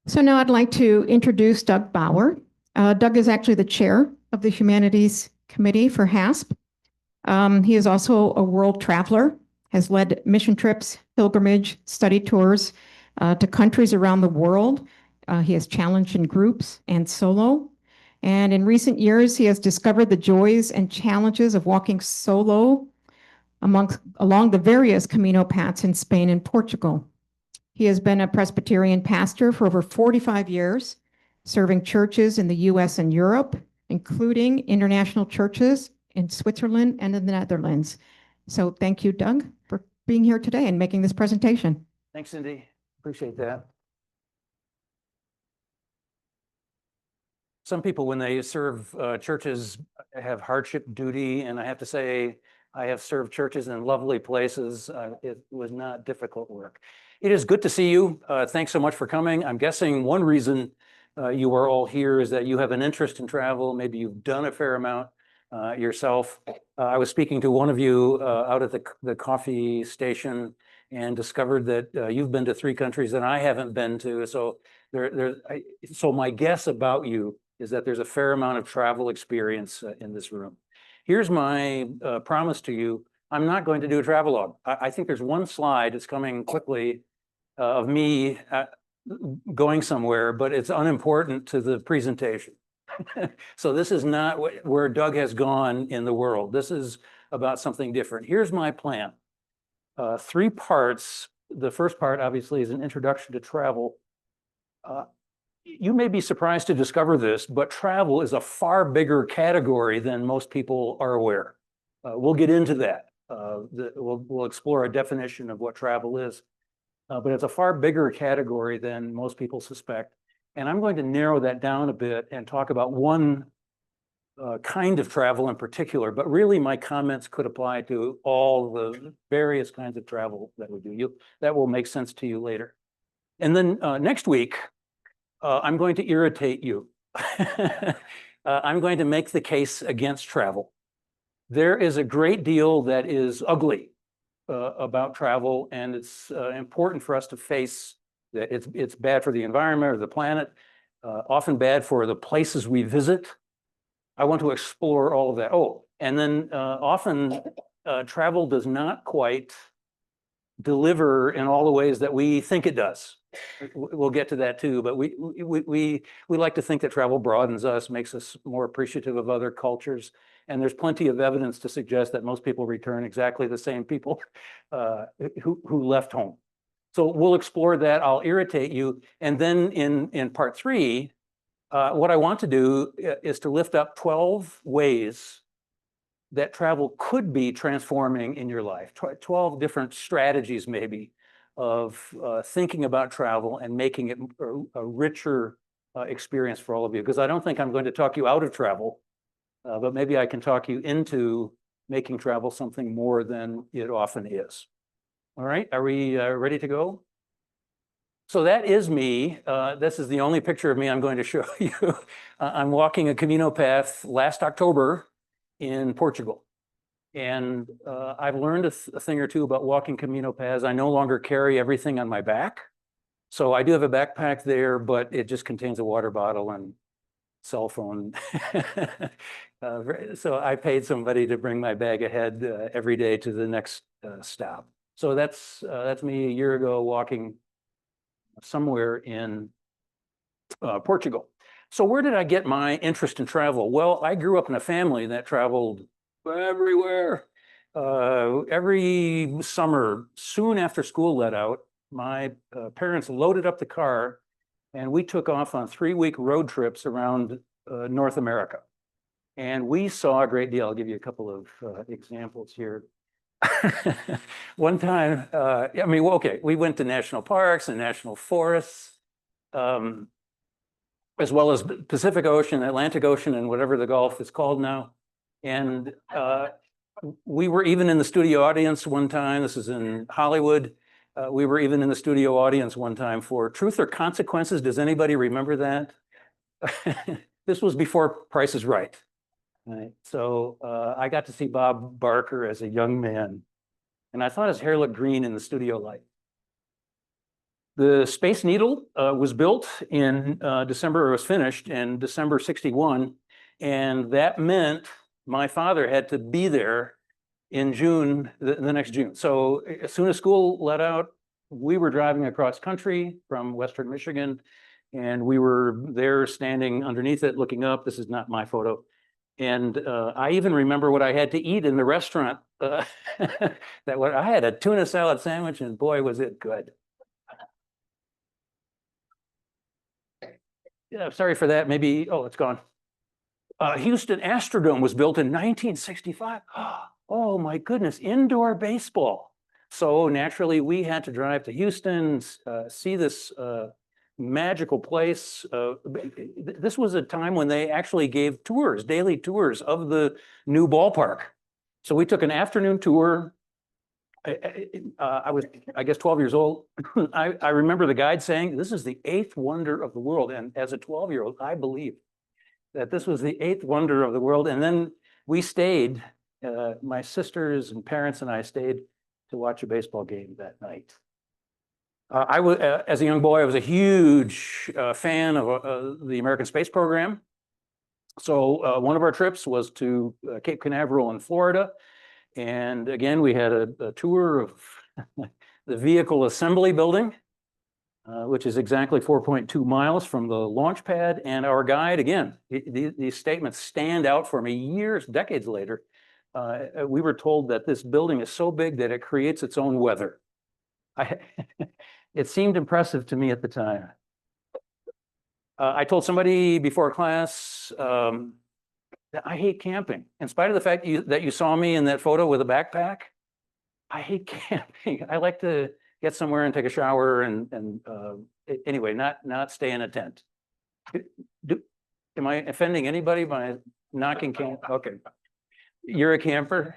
So now I'd like to introduce Doug Brouwer. Doug is actually the chair of the Humanities Committee for HASP. He is also a world traveler, has led mission trips, pilgrimage, study tours to countries around the world. He has challenged in groups and solo. And in recent years, he has discovered the joys and challenges of walking solo along the various Camino paths in Spain and Portugal. He has been a Presbyterian pastor for over 45 years, serving churches in the US and Europe, including international churches in Switzerland and in the Netherlands. So thank you, Doug, for being here today and making this presentation. Thanks, Cindy. Appreciate that. Some people, when they serve churches, have hardship duty, and I have to say, I have served churches in lovely places. It was not difficult work. It is good to see you. Thanks so much for coming. I'm guessing one reason you are all here is that you have an interest in travel. Maybe you've done a fair amount yourself. I was speaking to one of you out at the coffee station and discovered that you've been to 3 countries that I haven't been to. So so my guess about you is that there's a fair amount of travel experience in this room. Here's my promise to you. I'm not going to do a travelogue. I think there's one slide that's coming quickly of me going somewhere, but it's unimportant to the presentation. So this is not where Doug has gone in the world. This is about something different. Here's my plan. 3 parts. The first part, obviously, is an introduction to travel. You may be surprised to discover this, but travel is a far bigger category than most people are aware. We'll get into that. We'll explore a definition of what travel is, but it's a far bigger category than most people suspect. And I'm going to narrow that down a bit and talk about one kind of travel in particular, but really my comments could apply to all the various kinds of travel that we do. That will make sense to you later. And then next week, I'm going to irritate you. I'm going to make the case against travel. There is a great deal that is ugly about travel, and it's important for us to face that it's bad for the environment or the planet, often bad for the places we visit. I want to explore all of that. Oh, and then often travel does not quite deliver in all the ways that we think it does. We'll get to that too, but we like to think that travel broadens us, makes us more appreciative of other cultures, and there's plenty of evidence to suggest that most people return exactly the same people who left home. So we'll explore that. I'll irritate you, and then in part 3, what I want to do is to lift up 12 ways that travel could be transforming in your life. 12 different strategies maybe of thinking about travel and making it a richer experience for all of you. Because I don't think I'm going to talk you out of travel, but maybe I can talk you into making travel something more than it often is. All right, are we ready to go? So that is me. This is the only picture of me I'm going to show you. I'm walking a Camino path last October in Portugal. And I've learned a thing or two about walking Camino paths. I no longer carry everything on my back. So I do have a backpack there, but it just contains a water bottle and cell phone. So I paid somebody to bring my bag ahead every day to the next stop. So that's me a year ago walking somewhere in Portugal. So where did I get my interest in travel? Well, I grew up in a family that traveled everywhere. Every summer, soon after school let out, my parents loaded up the car and we took off on 3-week road trips around North America. And we saw a great deal. I'll give you a couple of examples here. One time, we went to national parks and national forests, as well as Pacific Ocean, Atlantic Ocean, and whatever the Gulf is called now. And we were even in the studio audience one time. This is in Hollywood. We were even in the studio audience one time for Truth or Consequences. Does anybody remember that? This was before Price is Right. Right. So I got to see Bob Barker as a young man, and I thought his hair looked green in the studio light. The Space Needle was built in December, or was finished in December 61. And that meant my father had to be there in June, the next June. So as soon as school let out, we were driving across country from Western Michigan, and we were there standing underneath it, looking up. This is not my photo. And I even remember what I had to eat in the restaurant. I had a tuna salad sandwich, and boy, was it good. Yeah, sorry for that. Maybe, oh, it's gone. Houston Astrodome was built in 1965. Oh my goodness, indoor baseball. So naturally, we had to drive to Houston, see this magical place. This was a time when they actually gave tours, daily tours of the new ballpark. So we took an afternoon tour. I was, I guess, 12 years old. I remember the guide saying, this is the 8th wonder of the world. And as a 12-year-old, I believed that this was the 8th wonder of the world. And then we stayed, my sisters and parents and I stayed to watch a baseball game that night. I was, as a young boy, I was a huge fan of the American space program. So one of our trips was to Cape Canaveral in Florida. And again, we had a tour of the vehicle assembly building, which is exactly 4.2 miles from the launch pad. And our guide, again, these statements stand out for me years, decades later. We were told that this building is so big that it creates its own weather. It seemed impressive to me at the time. I told somebody before class that I hate camping. In spite of the fact that you saw me in that photo with a backpack, I hate camping. I like to get somewhere and take a shower and anyway, not stay in a tent. Am I offending anybody by knocking camp? Okay. You're a camper?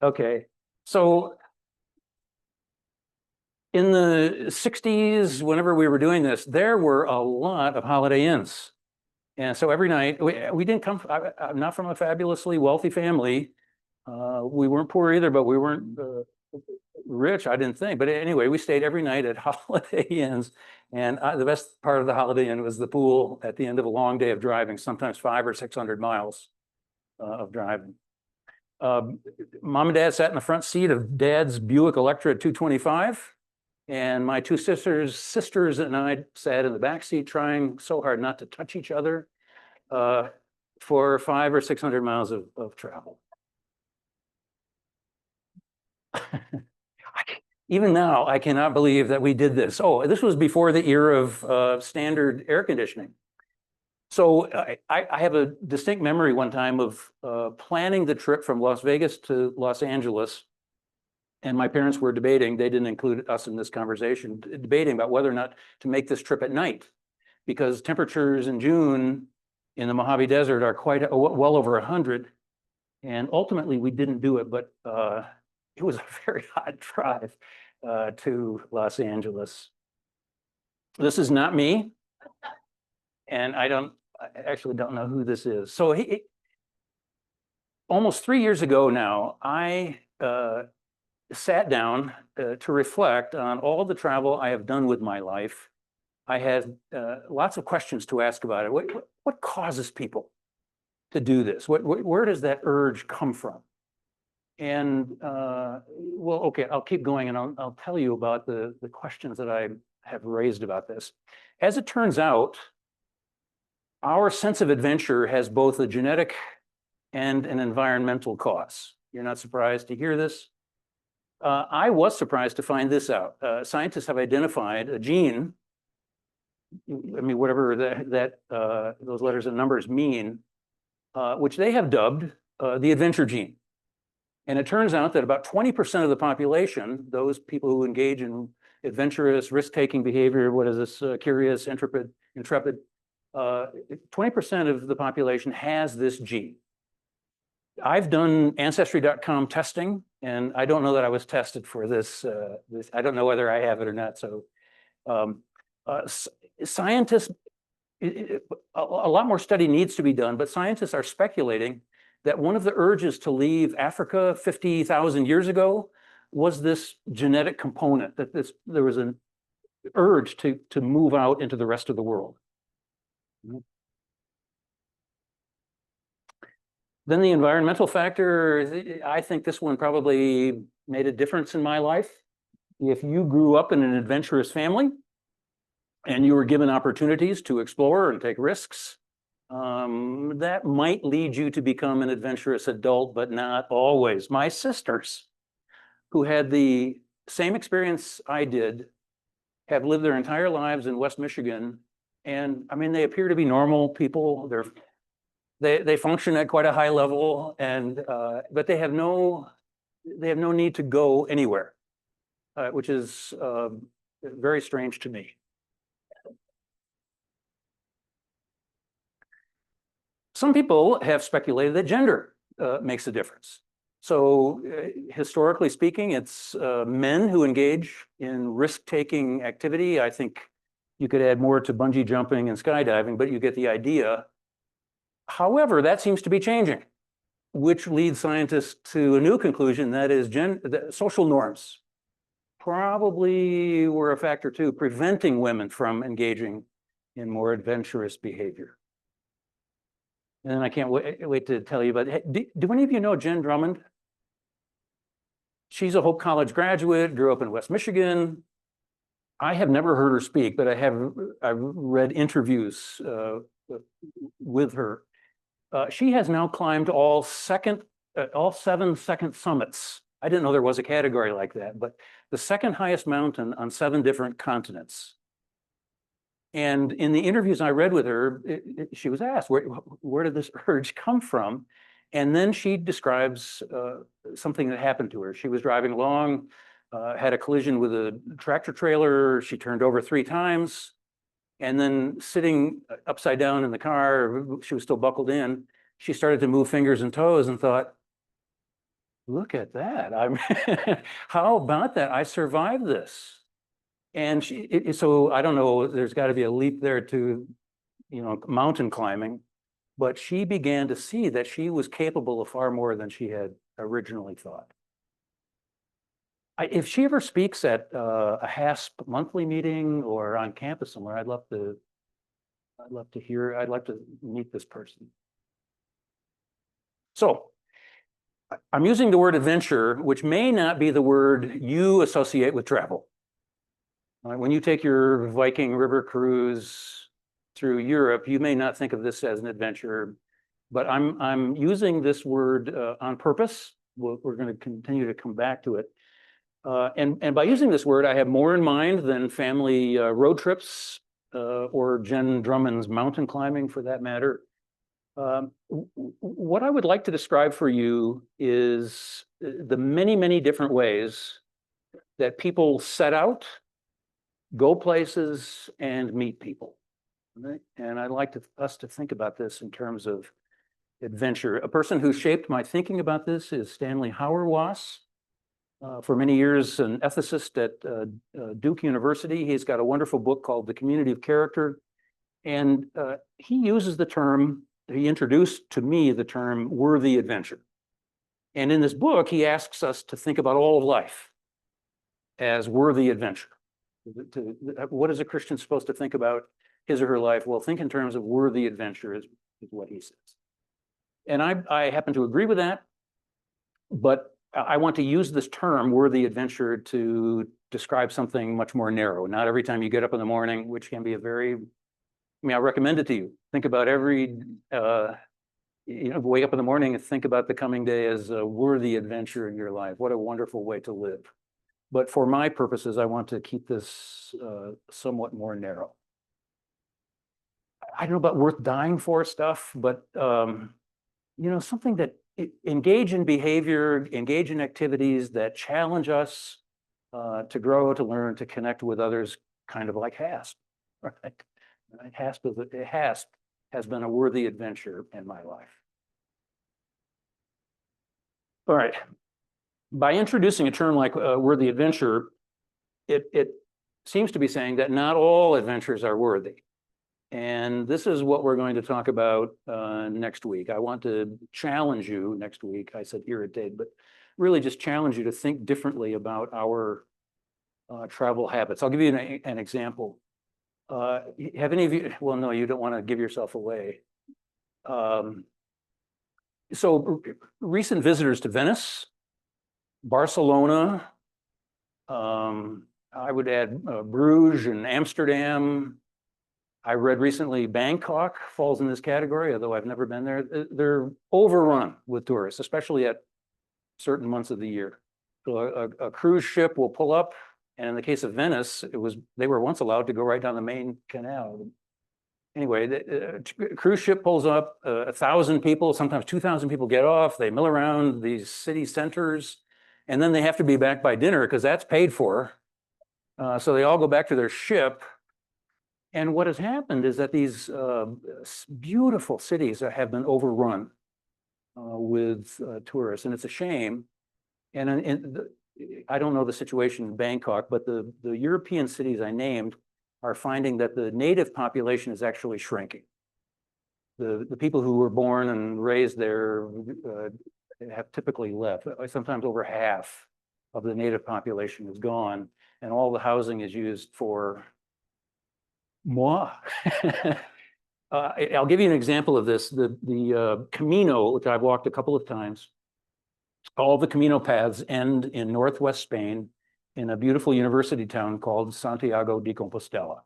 Okay. So in the 60s, whenever we were doing this, there were a lot of Holiday Inns. And so every night, we didn't come, I'm not from a fabulously wealthy family. We weren't poor either, but we weren't rich, I didn't think. But anyway, we stayed every night at Holiday Inns. And the best part of the Holiday Inn was the pool at the end of a long day of driving, sometimes 500 or 600 miles of driving. Mom and Dad sat in the front seat of Dad's Buick Electra 225. And my two sisters and I sat in the back seat trying so hard not to touch each other for 500 or 600 miles of travel. Even now, I cannot believe that we did this. Oh, this was before the era of standard air conditioning. So I have a distinct memory one time of planning the trip from Las Vegas to Los Angeles. And my parents were debating, they didn't include us in this conversation, debating about whether or not to make this trip at night, because temperatures in June in the Mojave Desert are quite well over 100. And ultimately we didn't do it, but it was a very hot drive to Los Angeles. This is not me. And I actually don't know who this is. So almost 3 years ago now, I sat down to reflect on all the travel I have done with my life. I had lots of questions to ask about it. What causes people to do this? Where does that urge come from? And well, okay, I'll keep going and I'll tell you about the questions that I have raised about this. As it turns out, our sense of adventure has both a genetic and an environmental cause. You're not surprised to hear this? I was surprised to find this out. Scientists have identified a gene, I mean, whatever those letters and numbers mean, which they have dubbed the adventure gene. And it turns out that about 20% of the population, those people who engage in adventurous, risk-taking behavior, what is this, curious, intrepid, 20% of the population has this gene. I've done Ancestry.com testing, and I don't know that I was tested for this. I don't know whether I have it or not. So scientists, a lot more study needs to be done, but scientists are speculating that one of the urges to leave Africa 50,000 years ago was this genetic component, that there was an urge to move out into the rest of the world. Then the environmental factor, I think this one probably made a difference in my life. If you grew up in an adventurous family and you were given opportunities to explore and take risks, that might lead you to become an adventurous adult, but not always. My sisters, who had the same experience I did, have lived their entire lives in West Michigan. And I mean, they appear to be normal people. They function at quite a high level, and but they have no need to go anywhere, which is very strange to me. Some people have speculated that gender makes a difference. So historically speaking, it's men who engage in risk-taking activity. I think you could add more to bungee jumping and skydiving, but you get the idea. However, that seems to be changing, which leads scientists to a new conclusion, that is social norms probably were a factor too, preventing women from engaging in more adventurous behavior. And then I can't wait to tell you about, do any of you know Jen Drummond? She's a Hope College graduate, grew up in West Michigan. I have never heard her speak, but I've read interviews with her. She has now climbed all 7 second summits. I didn't know there was a category like that, but the second highest mountain on 7 different continents. And in the interviews I read with her, she was asked, where did this urge come from? And then she describes something that happened to her. She was driving along, had a collision with a tractor trailer. She turned over 3 times. And then sitting upside down in the car, she was still buckled in. She started to move fingers and toes and thought, look at that. How about that? I survived this. And so I don't know, there's got to be a leap there to, mountain climbing, but she began to see that she was capable of far more than she had originally thought. If she ever speaks at a HASP monthly meeting or on campus somewhere, I'd love to meet this person. So I'm using the word adventure, which may not be the word you associate with travel. When you take your Viking River cruise through Europe, you may not think of this as an adventure, but I'm using this word on purpose. We're going to continue to come back to it. And by using this word, I have more in mind than family road trips or Jen Drummond's mountain climbing, for that matter. What I would like to describe for you is the many, many different ways that people set out, go places, and meet people. Right? And I'd like us to think about this in terms of adventure. A person who shaped my thinking about this is Stanley Hauerwas. For many years, an ethicist at Duke University. He's got a wonderful book called The Community of Character. And he uses the term, he introduced to me the term worthy adventure. And in this book, he asks us to think about all of life as worthy adventure. What is a Christian supposed to think about his or her life? Well, think in terms of worthy adventure is what he says. And I happen to agree with that, but I want to use this term, worthy adventure, to describe something much more narrow. Not every time you get up in the morning, which can be I recommend it to you. Think about every, wake up in the morning and think about the coming day as a worthy adventure in your life. What a wonderful way to live. But for my purposes, I want to keep this somewhat more narrow. I don't know about worth dying for stuff, but something that engage in behavior, engage in activities that challenge us to grow, to learn, to connect with others, kind of like HASP. Right? HASP has been a worthy adventure in my life. All right. By introducing a term like worthy adventure, it seems to be saying that not all adventures are worthy. And this is what we're going to talk about next week. I want to challenge you next week. I said irritate, but really just challenge you to think differently about our travel habits. I'll give you an example. Have any of you, well, no, you don't want to give yourself away. So recent visitors to Venice, Barcelona, I would add Bruges and Amsterdam. I read recently Bangkok falls in this category, although I've never been there. They're overrun with tourists, especially at certain months of the year. So a cruise ship will pull up, and in the case of Venice, they were once allowed to go right down the main canal. Anyway, the cruise ship pulls up, 1,000 people, sometimes 2,000 people get off. They mill around these city centers, and then they have to be back by dinner because that's paid for. So they all go back to their ship. And what has happened is that these beautiful cities have been overrun with tourists, and it's a shame. And I don't know the situation in Bangkok, but the European cities I named are finding that the native population is actually shrinking. The people who were born and raised there have typically left. Sometimes over half of the native population is gone, and all the housing is used for moi. I'll give you an example of this. The Camino, which I've walked a couple of times, all the Camino paths end in northwest Spain in a beautiful university town called Santiago de Compostela.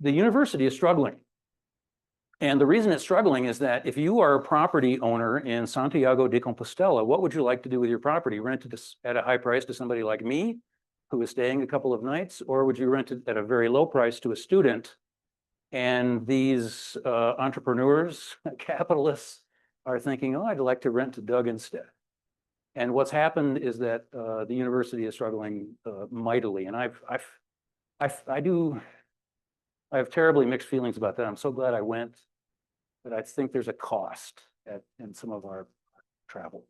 The university is struggling. And the reason it's struggling is that if you are a property owner in Santiago de Compostela, what would you like to do with your property? Rent it at a high price to somebody like me, who is staying a couple of nights, or would you rent it at a very low price to a student? And these entrepreneurs, capitalists, are thinking, oh, I'd like to rent to Doug instead. And what's happened is that the university is struggling mightily. And I have terribly mixed feelings about that. I'm so glad I went, but I think there's a cost in some of our travel.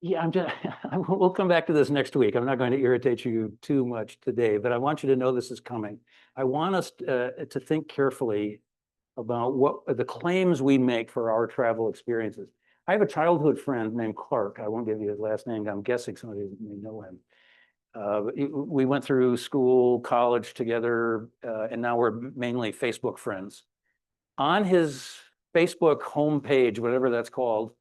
Yeah, we'll come back to this next week. I'm not going to irritate you too much today, but I want you to know this is coming. I want us to think carefully about what the claims we make for our travel experiences. I have a childhood friend named Clark. I won't give you his last name. I'm guessing some of you may know him. We went through school, college together, and now we're mainly Facebook friends. On his Facebook homepage, whatever that's called,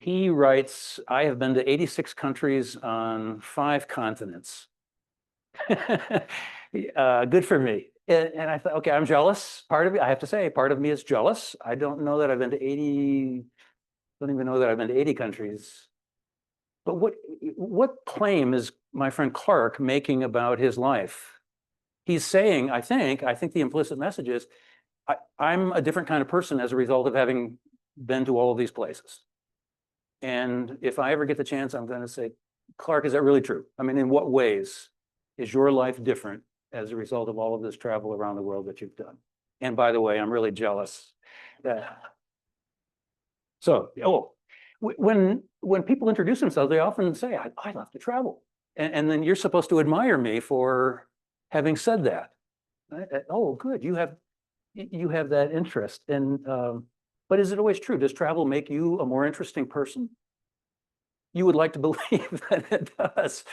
he writes, I have been to 86 countries on 5 continents. Good for me. And I thought, okay, I'm jealous. Part of me, I have to say, part of me is jealous. I don't know that I've been to 80, don't even know that I've been to 80 countries. But what claim is my friend Clark making about his life? He's saying, I think the implicit message is, I'm a different kind of person as a result of having been to all of these places. And if I ever get the chance, I'm going to say, Clark, is that really true? I mean, in what ways is your life different as a result of all of this travel around the world that you've done? And by the way, I'm really jealous. When people introduce themselves, they often say, I love to travel. And then you're supposed to admire me for having said that. Oh, good, you have that interest. And but is it always true? Does travel make you a more interesting person? You would like to believe that it does.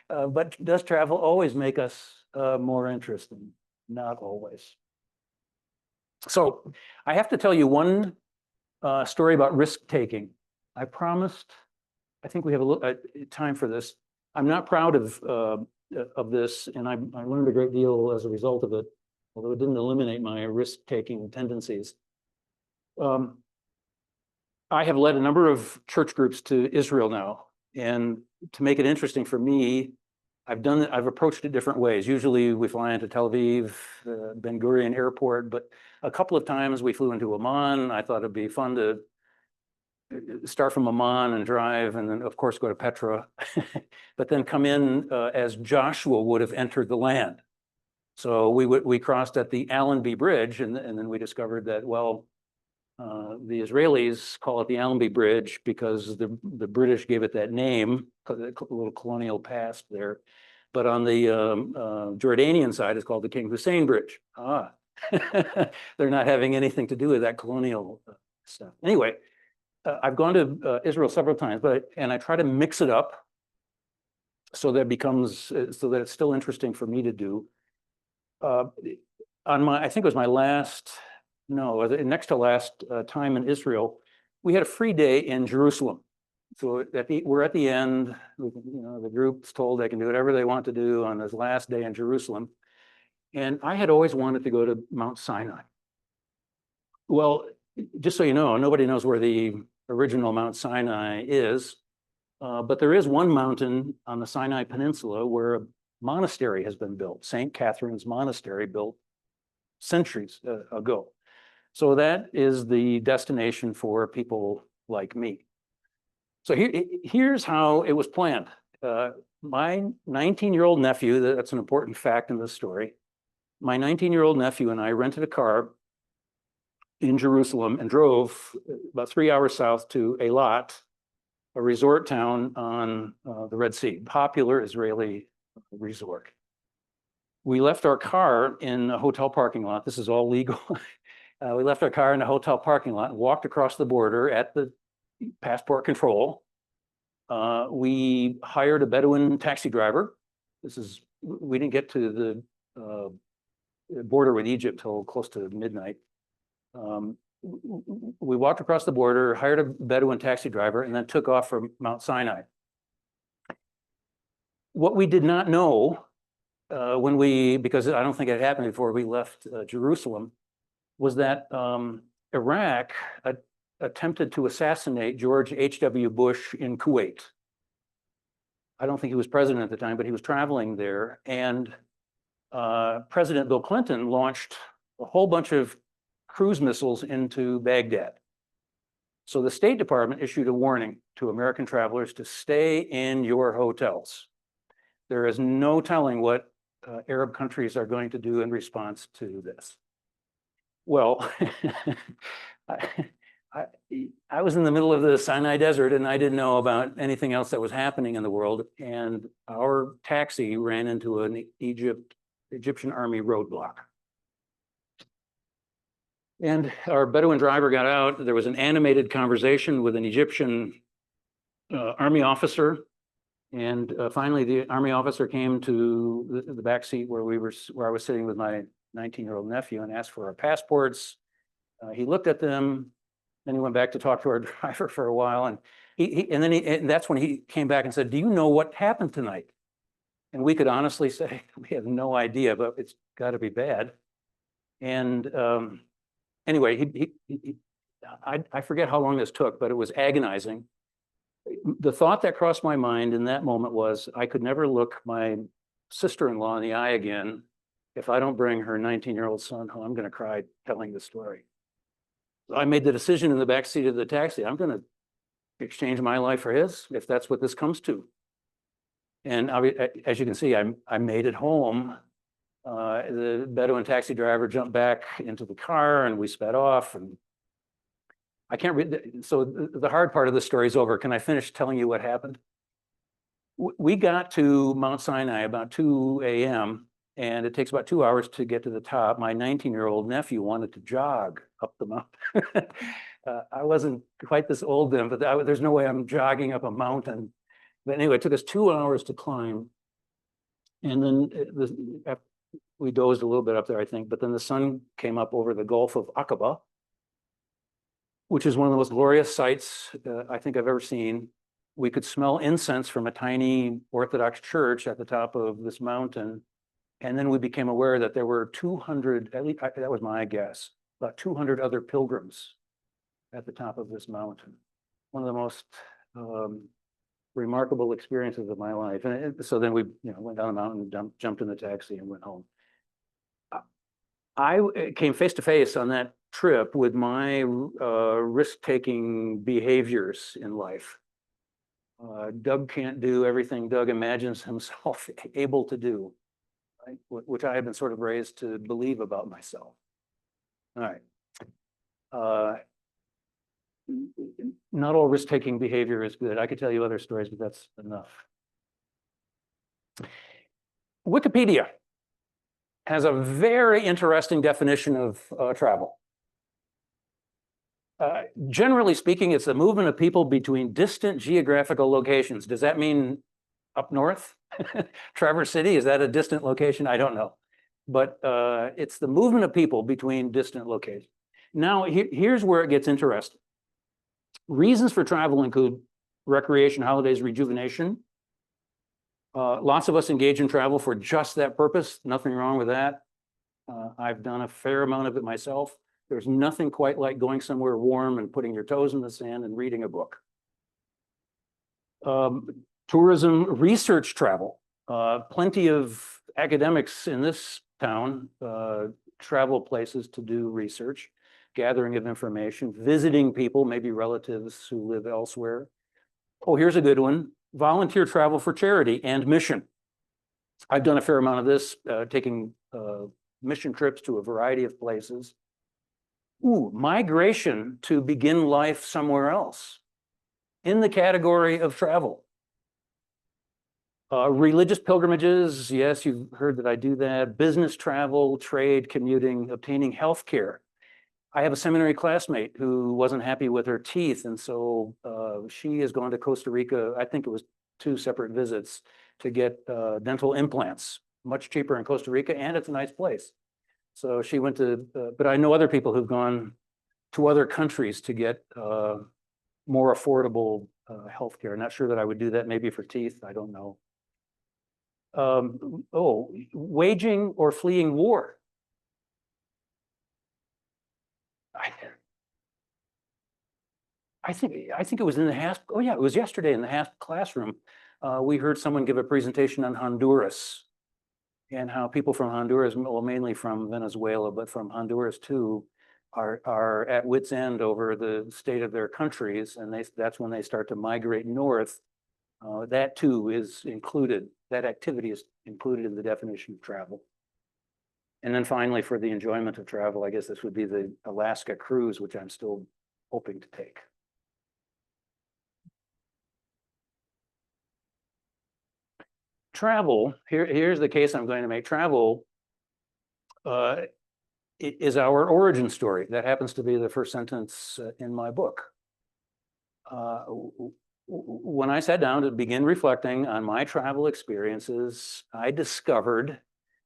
But does travel always make us more interesting? Not always. So I have to tell you one story about risk-taking. I promised, I think we have a little time for this. I'm not proud of this, and I learned a great deal as a result of it, although it didn't eliminate my risk-taking tendencies. I have led a number of church groups to Israel now, and to make it interesting for me, I've approached it different ways. Usually we fly into Tel Aviv, Ben Gurion Airport, but a couple of times we flew into Amman. I thought it'd be fun to start from Amman and drive, and then of course go to Petra, but then come in as Joshua would have entered the land. So we crossed at the Allenby Bridge, and then we discovered that, well, the Israelis call it the Allenby Bridge because the British gave it that name, a little colonial past there. But on the Jordanian side, it's called the King Hussein Bridge. They're not having anything to do with that colonial stuff. Anyway, I've gone to Israel several times, and I try to mix it up so that it becomes so that it's still interesting for me to do. I think it was my last, no, next to last time in Israel, we had a free day in Jerusalem. So we're at the end, the group's told they can do whatever they want to do on this last day in Jerusalem. And I had always wanted to go to Mount Sinai. Well, just so you know, nobody knows where the original Mount Sinai is, but there is one mountain on the Sinai Peninsula where a monastery has been built, St. Catherine's Monastery, built centuries ago. So that is the destination for people like me. So here's how it was planned. My 19-year-old nephew, that's an important fact in this story, my 19-year-old nephew and I rented a car in Jerusalem and drove about 3 hours south to Eilat, a resort town on the Red Sea, popular Israeli resort. We left our car in a hotel parking lot. This is all legal. We left our car in a hotel parking lot and walked across the border at the passport control. We hired a Bedouin taxi driver. We didn't get to the border with Egypt till close to midnight. We walked across the border, hired a Bedouin taxi driver, and then took off from Mount Sinai. What we did not know because I don't think it happened before we left Jerusalem, was that Iraq attempted to assassinate George H.W. Bush in Kuwait. I don't think he was president at the time, but he was traveling there. And President Bill Clinton launched a whole bunch of cruise missiles into Baghdad. So the State Department issued a warning to American travelers to stay in your hotels. There is no telling what Arab countries are going to do in response to this. Well, I was in the middle of the Sinai Desert and I didn't know about anything else that was happening in the world. And our taxi ran into an Egyptian army roadblock. And our Bedouin driver got out. There was an animated conversation with an Egyptian army officer. And finally, the army officer came to the back seat where I was sitting with my 19-year-old nephew and asked for our passports. He looked at them, then he went back to talk to our driver for a while, and that's when he came back and said, "Do you know what happened tonight?" And we could honestly say we have no idea, but it's got to be bad. And anyway, I forget how long this took, but it was agonizing. The thought that crossed my mind in that moment was I could never look my sister-in-law in the eye again if I don't bring her 19-year-old son home. I'm going to cry telling the story. So I made the decision in the back seat of the taxi. I'm going to exchange my life for his if that's what this comes to. And as you can see, I made it home. The Bedouin taxi driver jumped back into the car and we sped off. And I can't read. So the hard part of the story is over. Can I finish telling you what happened? We got to Mount Sinai about 2 a.m. and it takes about 2 hours to get to the top. My 19-year-old nephew wanted to jog up the mountain. I wasn't quite this old then, but there's no way I'm jogging up a mountain. But anyway, it took us 2 hours to climb. And then we dozed a little bit up there, I think, but then the sun came up over the Gulf of Aqaba, which is one of the most glorious sights I think I've ever seen. We could smell incense from a tiny Orthodox church at the top of this mountain. And then we became aware that there were 200, at least that was my guess, about 200 other pilgrims at the top of this mountain. One of the most remarkable experiences of my life. And so then we went down the mountain, jumped in the taxi and went home. I came face to face on that trip with my risk-taking behaviors in life. Doug can't do everything Doug imagines himself able to do, right? Which I have been sort of raised to believe about myself. All right. Not all risk-taking behavior is good. I could tell you other stories, but that's enough. Wikipedia. has a very interesting definition of travel. Generally speaking, it's the movement of people between distant geographical locations. Does that mean up north? Traverse City, is that a distant location? I don't know. But it's the movement of people between distant locations. Now, here's where it gets interesting. Reasons for travel include recreation, holidays, rejuvenation. Lots of us engage in travel for just that purpose. Nothing wrong with that. I've done a fair amount of it myself. There's nothing quite like going somewhere warm and putting your toes in the sand and reading a book. Tourism, research travel. Plenty of academics in this town travel places to do research, gathering of information, visiting people, maybe relatives who live elsewhere. Oh, here's a good one. Volunteer travel for charity and mission. I've done a fair amount of this, taking mission trips to a variety of places. Ooh, migration to begin life somewhere else in the category of travel. Religious pilgrimages, yes, you've heard that I do that. Business travel, trade, commuting, obtaining health care. I have a seminary classmate who wasn't happy with her teeth, and so she has gone to Costa Rica, I think it was 2 separate visits, to get dental implants, much cheaper in Costa Rica, and it's a nice place. So she went to, but I know other people who've gone to other countries to get more affordable healthcare. Not sure that I would do that, maybe for teeth, I don't know. Waging or fleeing war. I think it was in the HASP. Oh yeah, it was yesterday in the HASP classroom. We heard someone give a presentation on Honduras and how people from Honduras, well, mainly from Venezuela, but from Honduras too, are at wit's end over the state of their countries, and that's when they start to migrate north. That too is included. That activity is included in the definition of travel. And then finally, for the enjoyment of travel, I guess this would be the Alaska cruise, which I'm still hoping to take. Travel, here's the case I'm going to make. Travel is our origin story. That happens to be the first sentence in my book. When I sat down to begin reflecting on my travel experiences, I discovered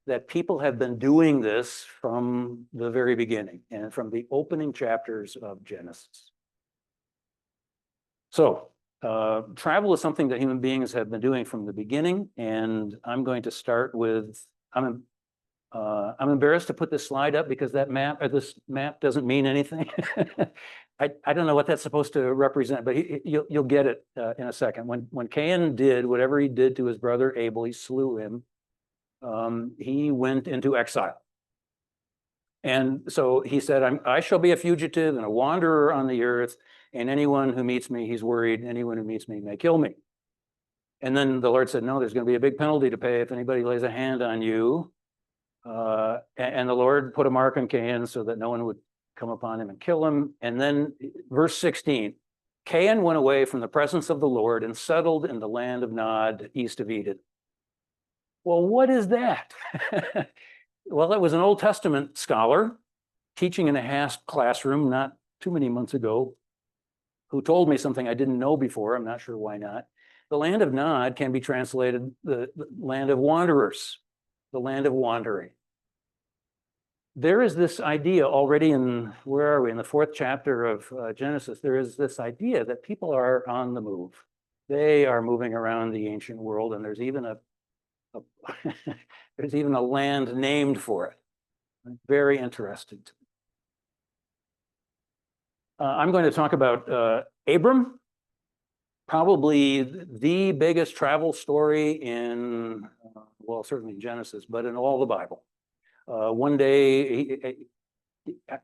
that people have been doing this from the very beginning and from the opening chapters of Genesis. So travel is something that human beings have been doing from the beginning, and I'm going to start with, I'm embarrassed to put this slide up because this map doesn't mean anything. I don't know what that's supposed to represent, but you'll get it in a second. When Cain did whatever he did to his brother Abel, he slew him. He went into exile. And so he said, I shall be a fugitive and a wanderer on the earth, and anyone who meets me, he's worried, anyone who meets me may kill me. And then the Lord said, no, there's going to be a big penalty to pay if anybody lays a hand on you. And the Lord put a mark on Cain so that no one would come upon him and kill him. And then verse 16, Cain went away from the presence of the Lord and settled in the land of Nod, east of Eden. Well, what is that? Well, it was an Old Testament scholar teaching in a HASP classroom not too many months ago who told me something I didn't know before. I'm not sure why not. The land of Nod can be translated the land of wanderers, the land of wandering. There is this idea already in, where are we, in the 4th chapter of Genesis, there is this idea that people are on the move. They are moving around the ancient world, and there's even there's even a land named for it. Very interesting to me. I'm going to talk about Abram, probably the biggest travel story in, well, certainly in Genesis, but in all the Bible. One day,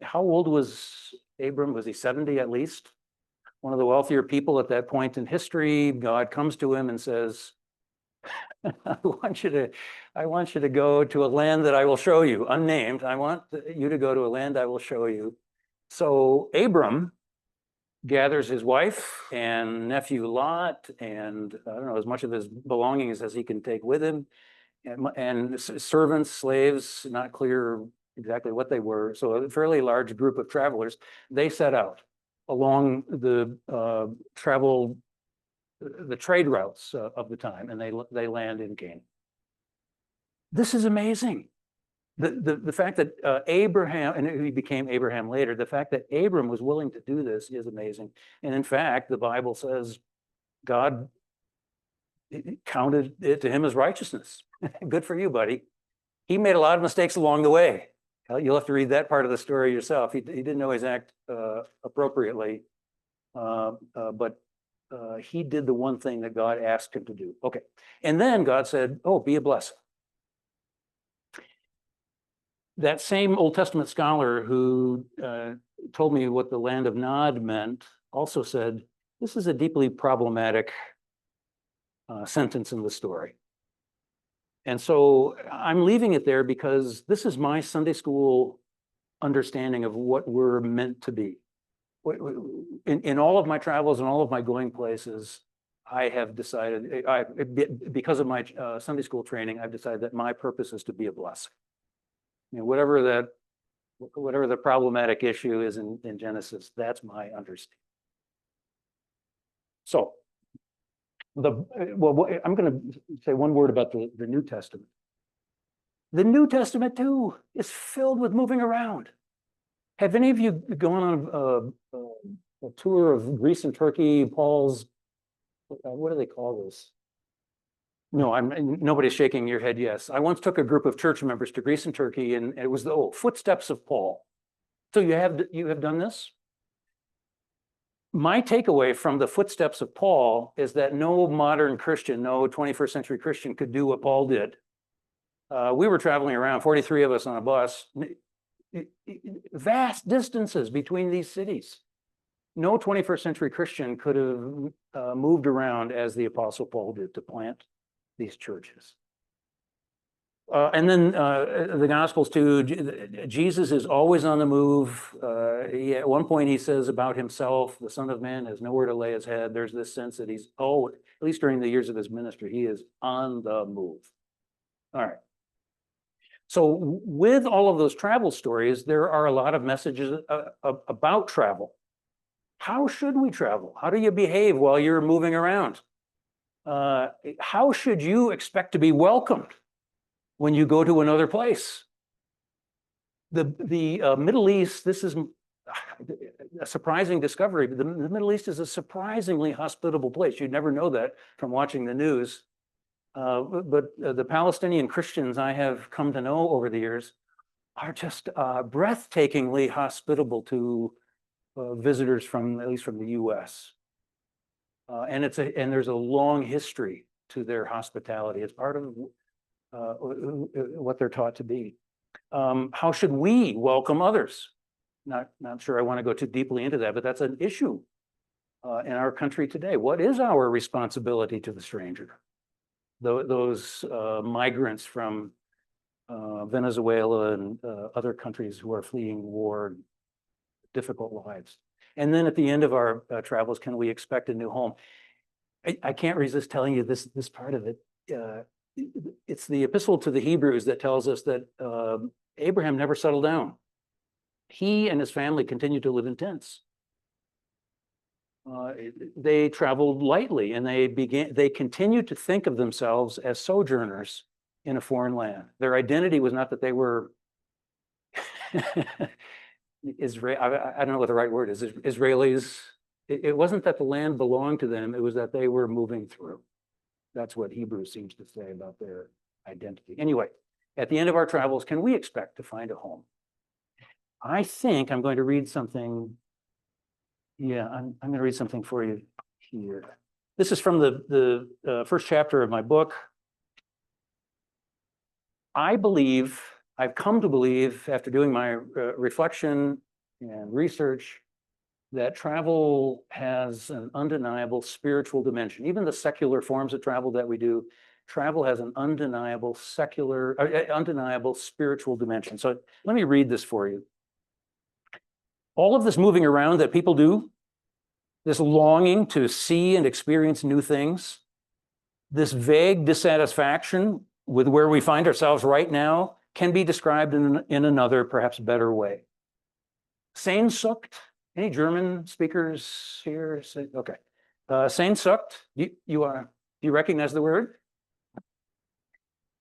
how old was Abram? Was he 70 at least? One of the wealthier people at that point in history. God comes to him and says, I want you to go to a land that I will show you, unnamed. I want you to go to a land I will show you. So Abram gathers his wife and nephew Lot and I don't know, as much of his belongings as he can take with him. and servants, slaves, not clear exactly what they were. So a fairly large group of travelers, they set out along the trade routes of the time, and they land in Canaan. This is amazing. The fact that Abraham, and he became Abraham later, the fact that Abram was willing to do this is amazing. And in fact, the Bible says God counted it to him as righteousness. Good for you, buddy. He made a lot of mistakes along the way. You'll have to read that part of the story yourself. He didn't always act appropriately, but he did the one thing that God asked him to do. Okay. And then God said, oh, be a blessing. That same Old Testament scholar who told me what the land of Nod meant also said, this is a deeply problematic sentence in the story. And so I'm leaving it there because this is my Sunday school understanding of what we're meant to be. In all of my travels and all of my going places, I have decided, because of my Sunday school training, I've decided that my purpose is to be a blessing. You know, whatever the problematic issue is in Genesis, that's my understanding. So, I'm going to say one word about the New Testament. The New Testament too is filled with moving around. Have any of you gone on a tour of Greece and Turkey? Paul's, what do they call this? No, nobody's shaking your head. Yes, I once took a group of church members to Greece and Turkey, and it was the footsteps of Paul. So you have done this. My takeaway from the footsteps of Paul is that no modern Christian, no 21st century Christian could do what Paul did. We were traveling around, 43 of us on a bus, vast distances between these cities. No 21st century Christian could have moved around as the Apostle Paul did to plant these churches. And then the Gospels too, Jesus is always on the move. At one point he says about himself, the Son of Man has nowhere to lay his head. There's this sense that he's, at least during the years of his ministry, he is on the move. All right. So with all of those travel stories, there are a lot of messages about travel. How should we travel? How do you behave while you're moving around? How should you expect to be welcomed when you go to another place? The Middle East, this is a surprising discovery, but the Middle East is a surprisingly hospitable place. You'd never know that from watching the news. But the Palestinian Christians I have come to know over the years are just breathtakingly hospitable to visitors at least from the US. And there's a long history to their hospitality. It's part of what they're taught to be. How should we welcome others? Not sure I want to go too deeply into that, but that's an issue in our country today. What is our responsibility to the stranger? Those migrants from Venezuela and other countries who are fleeing war, difficult lives. And then at the end of our travels, can we expect a new home? I can't resist telling you this part of it. It's the epistle to the Hebrews that tells us that Abraham never settled down. He and his family continued to live in tents. They traveled lightly, and they continued to think of themselves as sojourners in a foreign land. Their identity was not that they were I don't know what the right word is, Israelis. It wasn't that the land belonged to them, it was that they were moving through. That's what Hebrews seems to say about their identity. Anyway, at the end of our travels, can we expect to find a home? I think I'm going to read something. Yeah, I'm going to read something for you here. This is from the first chapter of my book. I've come to believe, after doing my reflection and research, that travel has an undeniable spiritual dimension. Even the secular forms of travel that we do, travel has an undeniable spiritual dimension. So let me read this for you. All of this moving around that people do, this longing to see and experience new things, this vague dissatisfaction with where we find ourselves right now can be described in another, perhaps better way. Sehnsucht, any German speakers here? Okay. Sehnsucht, do you recognize the word?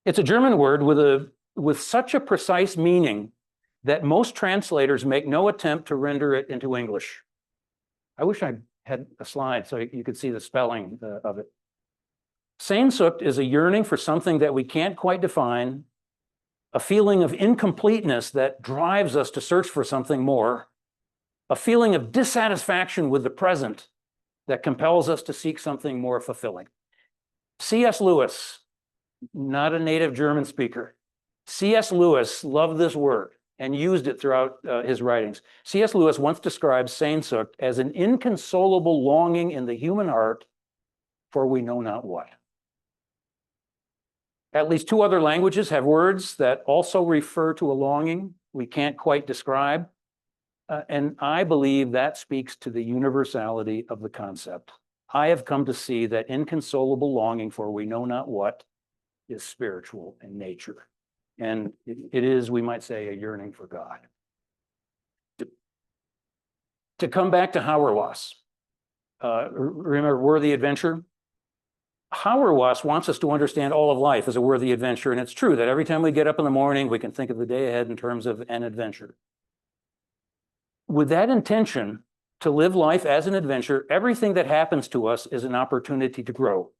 It's a German word with such a precise meaning that most translators make no attempt to render it into English. I wish I had a slide so you could see the spelling of it. Sehnsucht is a yearning for something that we can't quite define, a feeling of incompleteness that drives us to search for something more, a feeling of dissatisfaction with the present that compels us to seek something more fulfilling. C.S. Lewis, not a native German speaker. C.S. Lewis loved this word and used it throughout his writings. C.S. Lewis once described Sehnsucht as an inconsolable longing in the human heart for we know not what. At least 2 other languages have words that also refer to a longing we can't quite describe. And I believe that speaks to the universality of the concept. I have come to see that inconsolable longing for we know not what is spiritual in nature. And it is, we might say, a yearning for God. To come back to Hauerwas, remember worthy adventure? Hauerwas wants us to understand all of life as a worthy adventure. And it's true that every time we get up in the morning, we can think of the day ahead in terms of an adventure. With that intention to live life as an adventure, everything that happens to us is an opportunity to grow.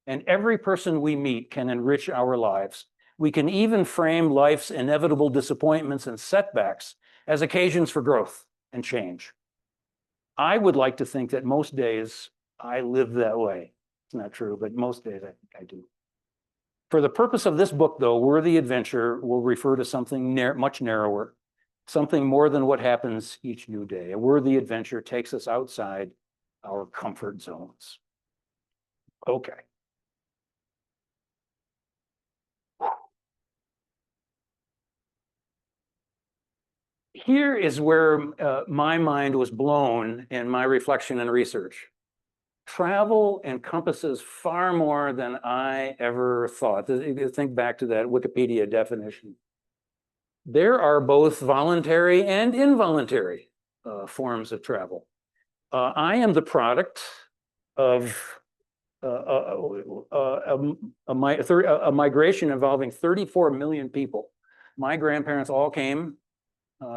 And every person we meet can enrich our lives. We can even frame life's inevitable disappointments and setbacks as occasions for growth and change. I would like to think that most days I live that way. It's not true, but most days I think I do. For the purpose of this book, though, Worthy Adventure will refer to something much narrower, something more than what happens each new day. A worthy adventure takes us outside our comfort zones. Okay. Here is where my mind was blown in my reflection and research. Travel encompasses far more than I ever thought. Think back to that Wikipedia definition. There are both voluntary and involuntary forms of travel. I am the product of a migration involving 34 million people. My grandparents all came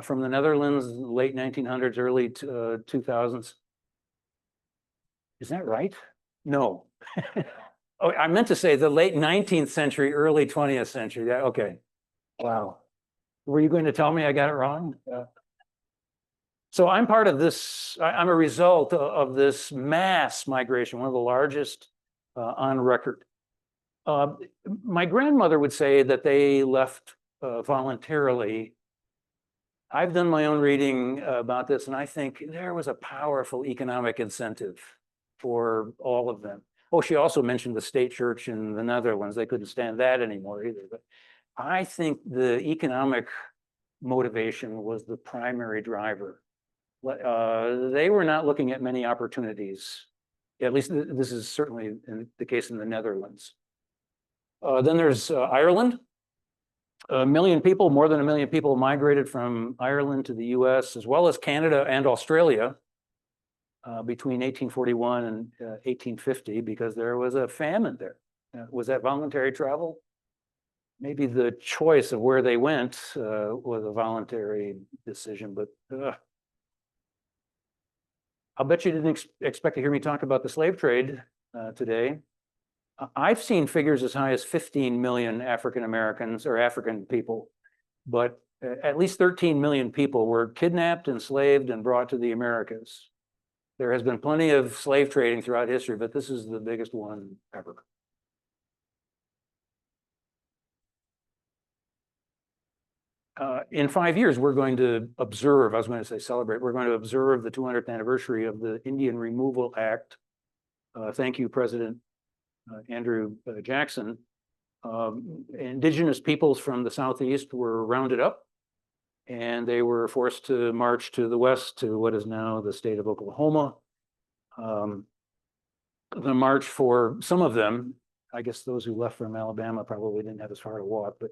from the Netherlands, late 1900s, early 2000s. Is that right? No. Oh, I meant to say the late 19th century, early 20th century. Yeah, okay. Wow. Were you going to tell me I got it wrong? So I'm part of this, I'm a result of this mass migration, one of the largest on record. My grandmother would say that they left voluntarily. I've done my own reading about this, and I think there was a powerful economic incentive for all of them. Oh, she also mentioned the state church in the Netherlands. They couldn't stand that anymore either. But I think the economic motivation was the primary driver. They were not looking at many opportunities. At least this is certainly the case in the Netherlands. Then there's Ireland. 1 million people, more than 1 million people migrated from Ireland to the US, as well as Canada and Australia between 1841 and 1850, because there was a famine there. Was that voluntary travel? Maybe the choice of where they went was a voluntary decision, but I'll bet you didn't expect to hear me talk about the slave trade today. I've seen figures as high as 15 million African Americans or African people, but at least 13 million people were kidnapped, enslaved, and brought to the Americas. There has been plenty of slave trading throughout history, but this is the biggest one ever. In 5 years, we're going to observe, I was going to say celebrate, we're going to observe the 200th anniversary of the Indian Removal Act. Thank you, President Andrew Jackson. Indigenous peoples from the Southeast were rounded up, and they were forced to march to the west to what is now the state of Oklahoma. The march for some of them I guess those who left from Alabama probably didn't have as far to walk, but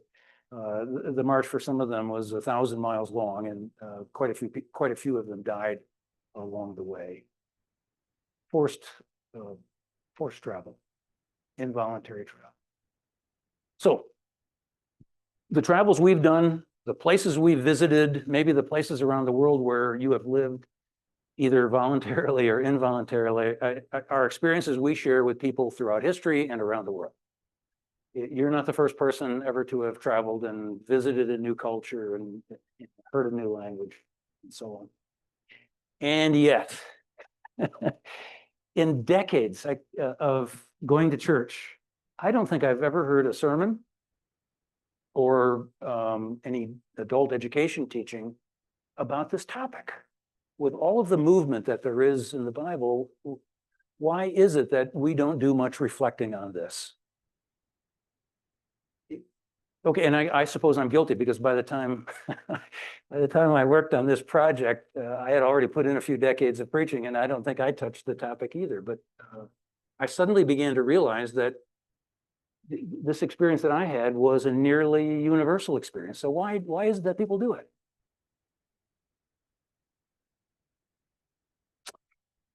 the march for some of them was 1,000 miles long, and quite a few of them died along the way. Forced travel, involuntary travel. So the travels we've done, the places we've visited, maybe the places around the world where you have lived, either voluntarily or involuntarily, are experiences we share with people throughout history and around the world. You're not the first person ever to have traveled and visited a new culture and heard a new language and so on. And yet, in decades of going to church, I don't think I've ever heard a sermon or any adult education teaching about this topic. With all of the movement that there is in the Bible, why is it that we don't do much reflecting on this? Okay, and I suppose I'm guilty, because by the time I worked on this project, I had already put in a few decades of preaching, and I don't think I touched the topic either. But I suddenly began to realize that this experience that I had was a nearly universal experience. So why is it that people do it?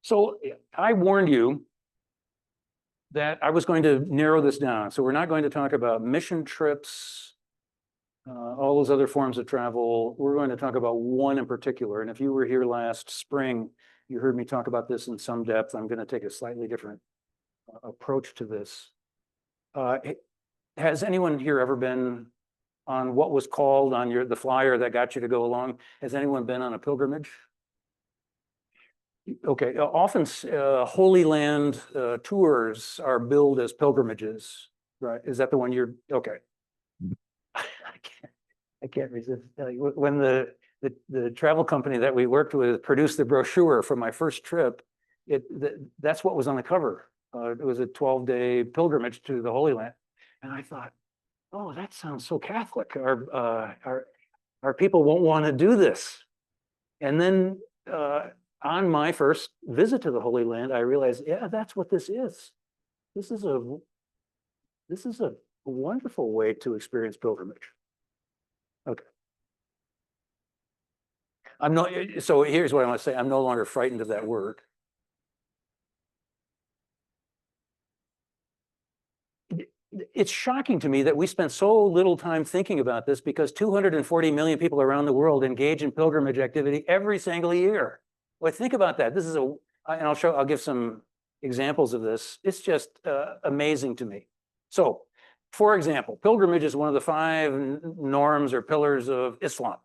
So I warned you that I was going to narrow this down. So we're not going to talk about mission trips, all those other forms of travel. We're going to talk about one in particular. And if you were here last spring, you heard me talk about this in some depth. I'm going to take a slightly different approach to this. Has anyone here ever been on what was called on the flyer that got you to go along? Has anyone been on a pilgrimage? Okay, often Holy Land tours are billed as pilgrimages, right? Is that the one you're, okay. I can't resist. When the travel company that we worked with produced the brochure for my first trip, that's what was on the cover. It was a 12-day pilgrimage to the Holy Land. And I thought, oh, that sounds so Catholic. Our people won't want to do this. And then on my first visit to the Holy Land, I realized, yeah, that's what this is. This is a wonderful way to experience pilgrimage. Okay. So here's what I want to say. I'm no longer frightened of that word. It's shocking to me that we spend so little time thinking about this, because 240 million people around the world engage in pilgrimage activity every single year. Well, think about that. This is and I'll give some examples of this. It's just amazing to me. So, for example, pilgrimage is one of the 5 norms or pillars of Islam.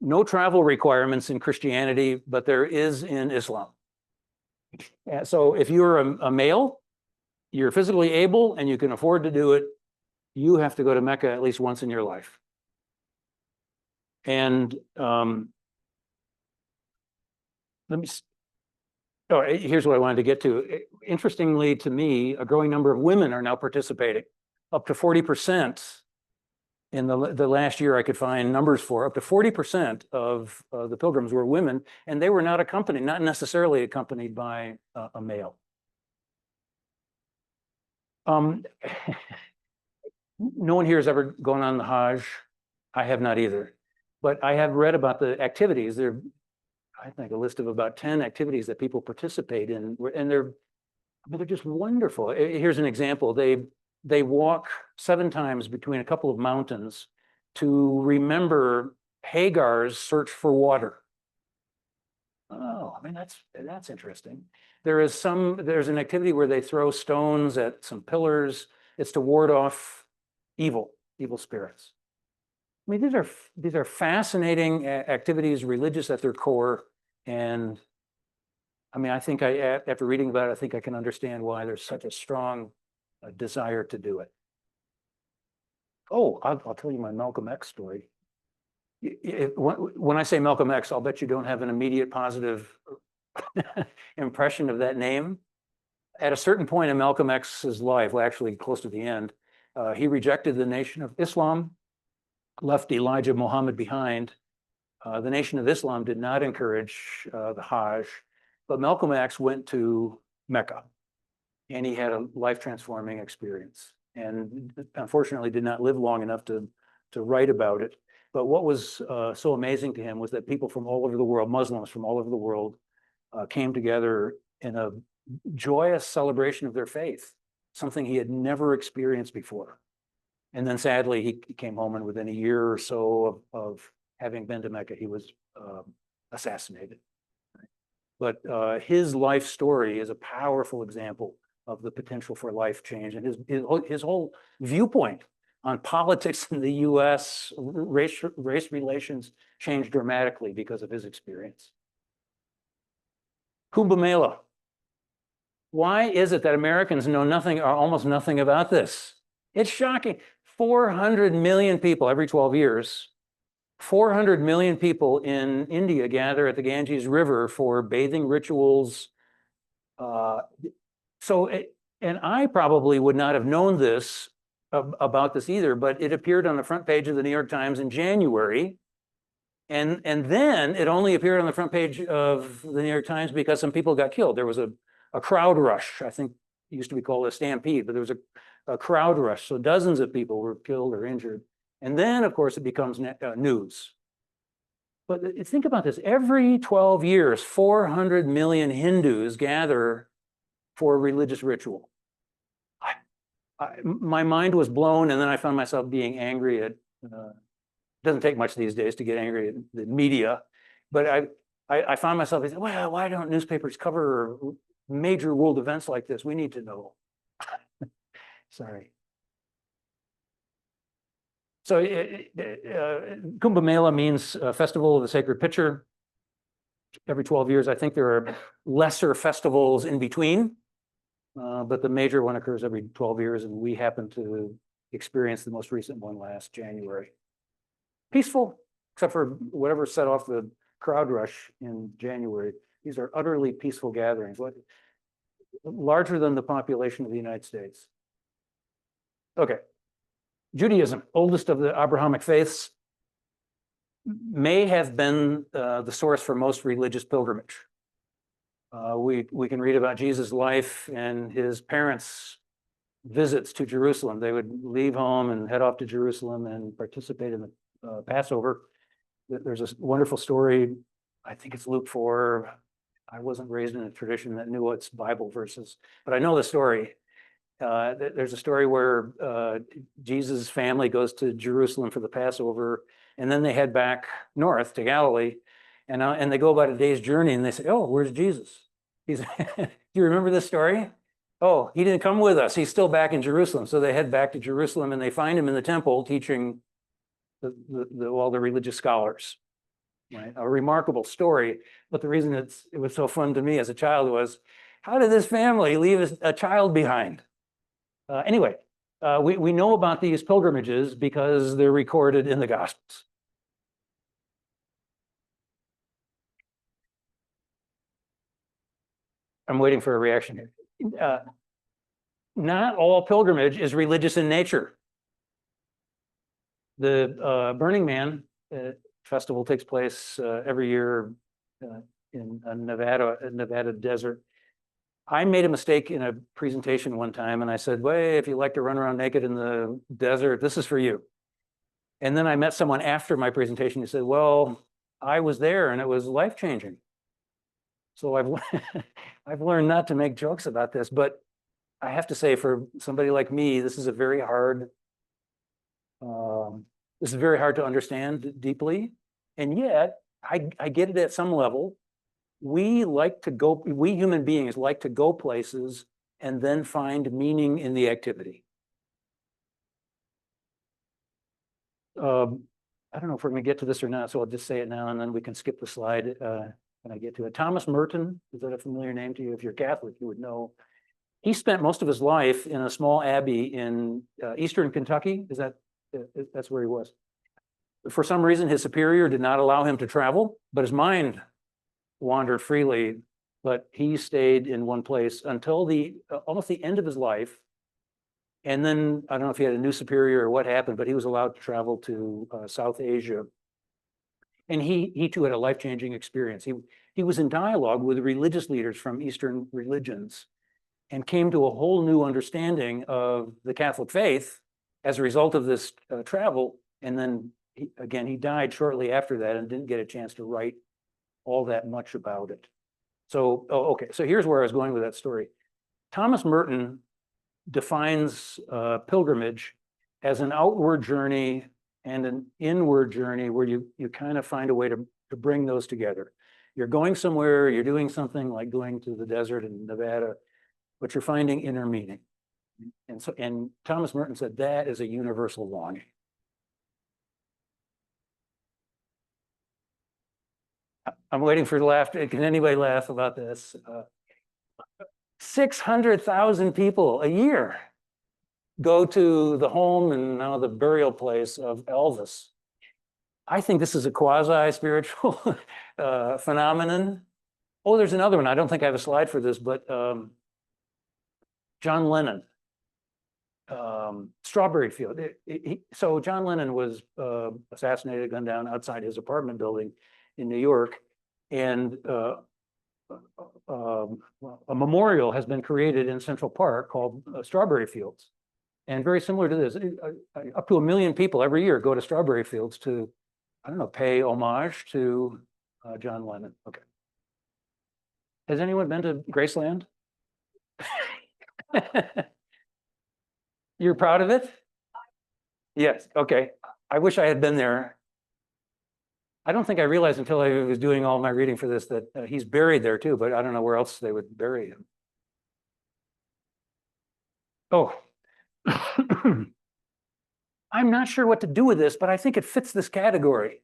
No travel requirements in Christianity, but there is in Islam. So if you're a male, you're physically able and you can afford to do it, you have to go to Mecca at least once in your life. And here's what I wanted to get to. Interestingly to me, a growing number of women are now participating. Up to 40% in the last year I could find numbers for. Up to 40% of the pilgrims were women, and they were not necessarily accompanied by a male. No one here has ever gone on the Hajj. I have not either. But I have read about the activities. There, I think, a list of about 10 activities that people participate in, and they're just wonderful. Here's an example. They walk 7 times between a couple of mountains to remember Hagar's search for water. Oh, I mean, that's interesting. There's an activity where they throw stones at some pillars. It's to ward off evil spirits. I mean, these are fascinating activities, religious at their core. And I mean, I think after reading about it, I think I can understand why there's such a strong desire to do it. Oh, I'll tell you my Malcolm X story. When I say Malcolm X, I'll bet you don't have an immediate positive impression of that name. At a certain point in Malcolm X's life, well, actually close to the end, he rejected the Nation of Islam, left Elijah Muhammad behind. The Nation of Islam did not encourage the Hajj, but Malcolm X went to Mecca. and he had a life-transforming experience. And unfortunately did not live long enough to write about it. But what was so amazing to him was that people from all over the world, Muslims from all over the world, came together in a joyous celebration of their faith, something he had never experienced before. And then sadly, he came home, and within a year or so of having been to Mecca, he was assassinated. But his life story is a powerful example of the potential for life change, and his whole viewpoint on politics in the U.S., race relations changed dramatically because of his experience. Kumbh Mela. Why is it that Americans know nothing or almost nothing about this? It's shocking. 400 million people every 12 years. 400 million people in India gather at the Ganges River for bathing rituals. And I probably would not have known this about this either, but it appeared on the front page of the New York Times in January. And then it only appeared on the front page of the New York Times because some people got killed. There was a crowd rush. I think it used to be called a stampede, but there was a crowd rush. So dozens of people were killed or injured. And then, of course, it becomes news. But think about this. Every 12 years, 400 million Hindus gather for a religious ritual. My mind was blown, and then I found myself being angry at, it doesn't take much these days to get angry at the media, but I found myself thinking, well, why don't newspapers cover major world events like this? We need to know. Sorry. So Kumbh Mela means Festival of the Sacred Pitcher. Every 12 years, I think there are lesser festivals in between, but the major one occurs every 12 years, and we happen to experience the most recent one last January. Peaceful, except for whatever set off the crowd rush in January. These are utterly peaceful gatherings, larger than the population of the United States. Okay. Judaism, oldest of the Abrahamic faiths, may have been the source for most religious pilgrimage. We can read about Jesus' life and his parents' visits to Jerusalem. They would leave home and head off to Jerusalem and participate in the Passover. There's a wonderful story, I think it's Luke 4. I wasn't raised in a tradition that knew its Bible verses, but I know the story. There's a story where Jesus' family goes to Jerusalem for the Passover, and then they head back north to Galilee, and they go about a day's journey, and they say, "Oh, where's Jesus? Do you remember this story? Oh, he didn't come with us. He's still back in Jerusalem." So they head back to Jerusalem, and they find him in the temple teaching all the religious scholars. Right? A remarkable story, but the reason it was so fun to me as a child was, how did this family leave a child behind? Anyway, we know about these pilgrimages because they're recorded in the Gospels. I'm waiting for a reaction here. Not all pilgrimage is religious in nature. The Burning Man festival takes place every year in Nevada desert. I made a mistake in a presentation one time, and I said, well, if you like to run around naked in the desert, this is for you. And then I met someone after my presentation who said, well, I was there and it was life-changing. So I've learned not to make jokes about this, but I have to say, for somebody like me, this is very hard to understand deeply. And yet I get it at some level. We human beings like to go places and then find meaning in the activity. I don't know if we're going to get to this or not, so I'll just say it now and then we can skip the slide when I get to it. Thomas Merton, is that a familiar name to you? If you're Catholic, you would know. He spent most of his life in a small abbey in eastern Kentucky. That's where he was. For some reason, his superior did not allow him to travel, but his mind wandered freely. But he stayed in one place until almost the end of his life. And then I don't know if he had a new superior or what happened, but he was allowed to travel to South Asia. And he too had a life-changing experience. He was in dialogue with religious leaders from Eastern religions. and came to a whole new understanding of the Catholic faith as a result of this travel. And then he died shortly after that and didn't get a chance to write all that much about it. So, okay, so here's where I was going with that story. Thomas Merton defines pilgrimage as an outward journey and an inward journey where you kind of find a way to bring those together. You're going somewhere, you're doing something like going to the desert in Nevada, but you're finding inner meaning. And Thomas Merton said that is a universal longing. I'm waiting for laughter. Can anybody laugh about this? 600,000 people a year go to the home and now the burial place of Elvis. I think this is a quasi-spiritual phenomenon. Oh, there's another one. I don't think I have a slide for this, but John Lennon, Strawberry Field. So John Lennon was assassinated, gunned down outside his apartment building in New York, and a memorial has been created in Central Park called Strawberry Fields. And very similar to this, up to 1 million people every year go to Strawberry Fields to, I don't know, pay homage to John Lennon. Okay. Has anyone been to Graceland? You're proud of it? Yes, okay. I wish I had been there. I don't think I realized until I was doing all my reading for this that he's buried there too, but I don't know where else they would bury him. Oh, I'm not sure what to do with this, but I think it fits this category.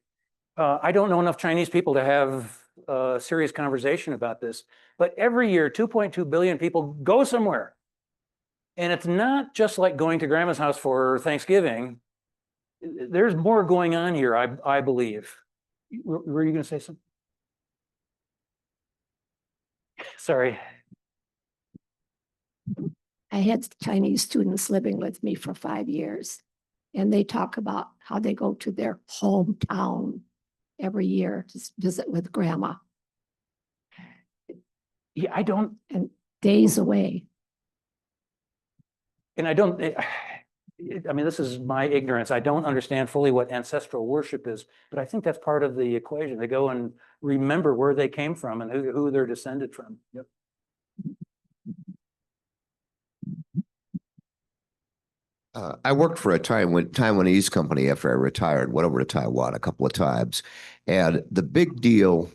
I don't know enough Chinese people to have a serious conversation about this, but every year 2.2 billion people go somewhere. And it's not just like going to grandma's house for Thanksgiving. There's more going on here, I believe. Were you going to say something? Sorry. I had Chinese students living with me for 5 years, and they talk about how they go to their hometown every year to visit with grandma. Yeah, I don't. And days away. And I don't, I mean, this is my ignorance. I don't understand fully what ancestral worship is, but I think that's part of the equation. They go and remember where they came from and who they're descended from. Yep. I worked for a Taiwanese company after I retired, went over to Taiwan a couple of times. And the big deal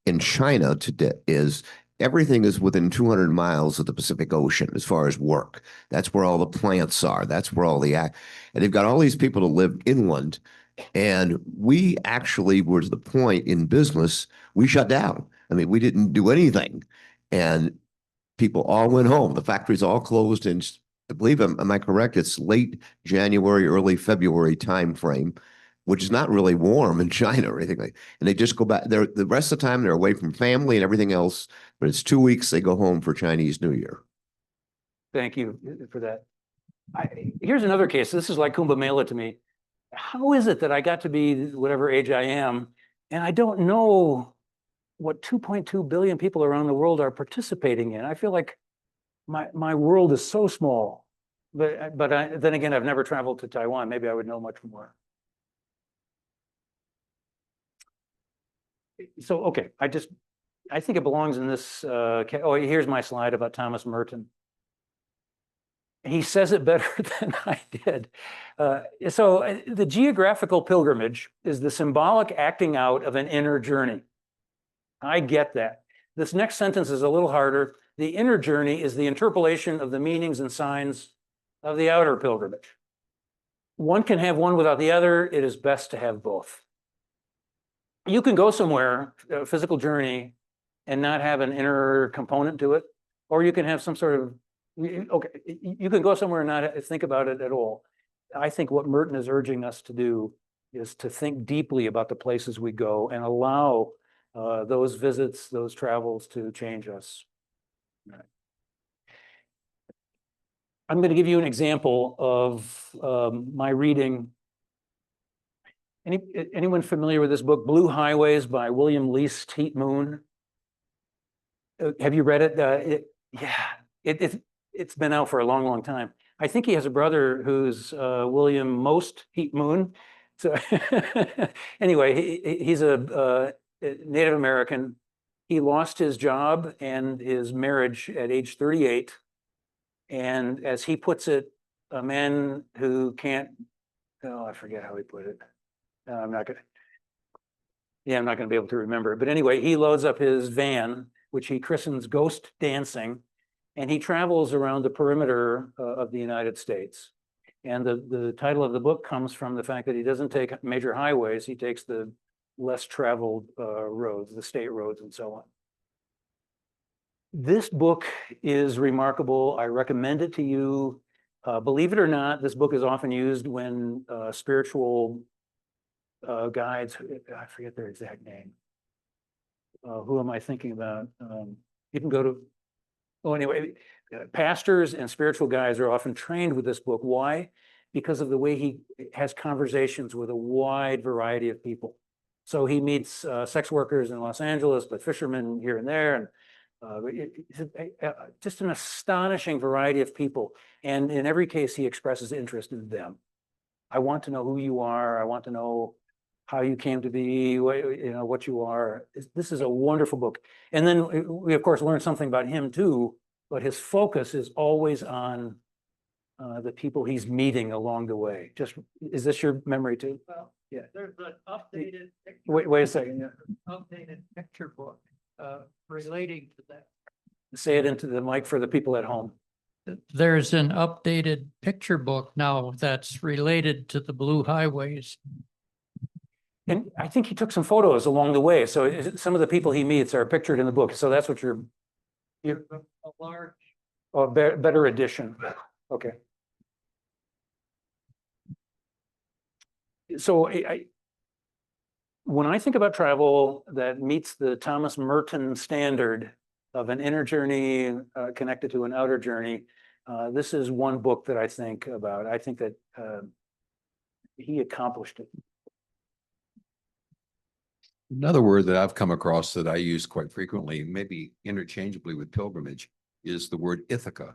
in China today is everything is within 200 miles of the Pacific Ocean as far as work. That's where all the plants are. That's where all and they've got all these people to live inland. And we actually were to the point in business, we shut down. I mean, we didn't do anything. And people all went home. The factories all closed in, I believe, am I correct? It's late January, early February timeframe, which is not really warm in China or anything like that. And they just go back. The rest of the time, they're away from family and everything else. But it's 2 weeks, they go home for Chinese New Year. Thank you for that. Here's another case. This is like Kumbh Mela to me. How is it that I got to be whatever age I am, and I don't know what 2.2 billion people around the world are participating in? I feel like my world is so small. But then again, I've never traveled to Taiwan. Maybe I would know much more. So, okay, I think it belongs in this. Oh, here's my slide about Thomas Merton. He says it better than I did. So the geographical pilgrimage is the symbolic acting out of an inner journey. I get that. This next sentence is a little harder. The inner journey is the interpolation of the meanings and signs of the outer pilgrimage. One can have one without the other. It is best to have both. You can go somewhere, a physical journey, and not have an inner component to it, or you can have some sort of, okay, you can go somewhere and not think about it at all. I think what Merton is urging us to do is to think deeply about the places we go and allow those visits, those travels to change us. Right. I'm going to give you an example of my reading. Anyone familiar with this book, Blue Highways by William Least Heat Moon? Have you read it? Yeah, it's been out for a long, long time. I think he has a brother who's William Most Heat Moon. So anyway, he's a Native American. He lost his job and his marriage at age 38. And as he puts it, a man who can't, oh, I forget how he put it. I'm not gonna be able to remember. But anyway, he loads up his van, which he christens Ghost Dancing, and he travels around the perimeter of the United States. And the title of the book comes from the fact that he doesn't take major highways, he takes the less traveled roads, the state roads and so on. This book is remarkable. I recommend it to you. Believe it or not, this book is often used when spiritual guides, I forget their exact name. Who am I thinking about? You can go to, oh, anyway, pastors and spiritual guides are often trained with this book. Why? Because of the way he has conversations with a wide variety of people. So he meets sex workers in Los Angeles, but fishermen here and there, and just an astonishing variety of people. And in every case, he expresses interest in them. I want to know who you are. I want to know how you came to be, what you are. This is a wonderful book. And then we, of course, learn something about him too, but his focus is always on the people he's meeting along the way. Is this your memory too? Well, yeah. There's an updated. Wait a second. Yeah. Updated picture book relating to that. Say it into the mic for the people at home. There's an updated picture book now that's related to the Blue Highways. And I think he took some photos along the way. So some of the people he meets are pictured in the book. So that's what you're A large. oh, better edition. Okay. So when I think about travel that meets the Thomas Merton standard of an inner journey connected to an outer journey, this is one book that I think about. I think that he accomplished it. Another word that I've come across that I use quite frequently, maybe interchangeably with pilgrimage, is the word Ithaca.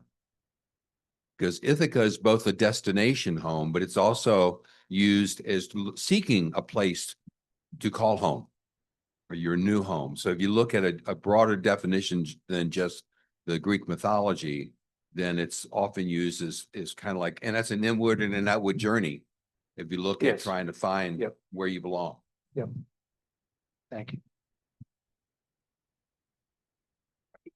Because Ithaca is both a destination home, but it's also used as seeking a place to call home or your new home. So if you look at a broader definition than just the Greek mythology, then it's often used as kind of like, and that's an inward and an outward journey. If you look at Yes. trying to find Yep. where you belong. Yep. Thank you.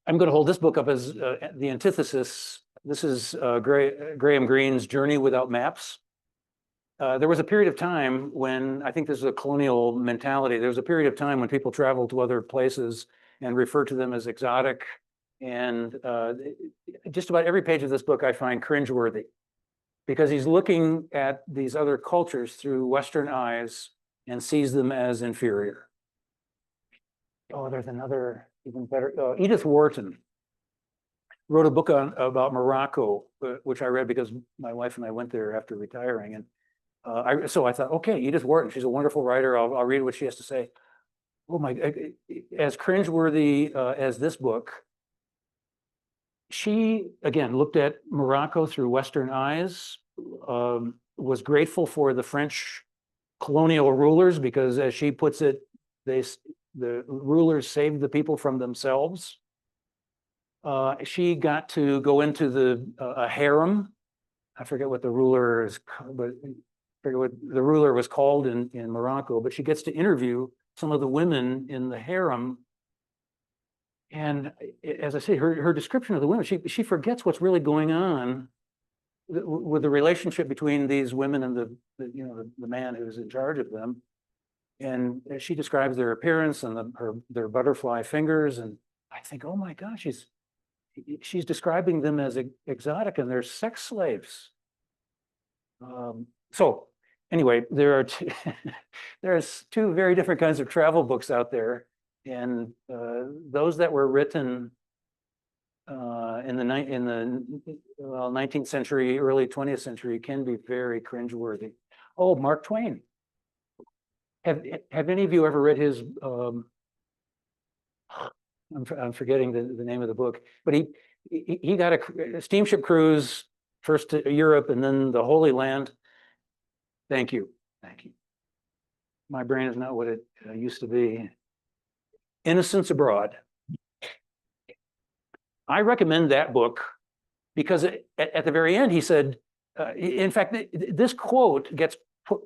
I'm going to hold this book up as the antithesis. This is Graham Greene's Journey Without Maps. There was a period of time when, I think this is a colonial mentality, there was a period of time when people traveled to other places and referred to them as exotic. And just about every page of this book I find cringeworthy, because he's looking at these other cultures through Western eyes and sees them as inferior. Oh, there's another even better. Edith Wharton wrote a book about Morocco, which I read because my wife and I went there after retiring. And so I thought, okay, Edith Wharton, she's a wonderful writer. I'll read what she has to say. Oh my, as cringeworthy as this book, she, again, looked at Morocco through Western eyes, was grateful for the French colonial rulers because, as she puts it, the rulers saved the people from themselves. She got to go into a harem. I forget what the ruler is, but I forget what the ruler was called in Morocco, but she gets to interview some of the women in the harem. And as I say, her description of the women, she forgets what's really going on with the relationship between these women and the man who's in charge of them. And she describes their appearance and their butterfly fingers. And I think, oh my gosh, she's describing them as exotic and they're sex slaves. So anyway, there's two very different kinds of travel books out there. And those that were written in the 19th century, early 20th century can be very cringeworthy. Oh, Mark Twain. Have any of you ever read his, I'm forgetting the name of the book, but he got a steamship cruise, first to Europe and then the Holy Land. Thank you. Thank you. My brain is not what it used to be. Innocents Abroad. I recommend that book because at the very end, he said, in fact, this quote gets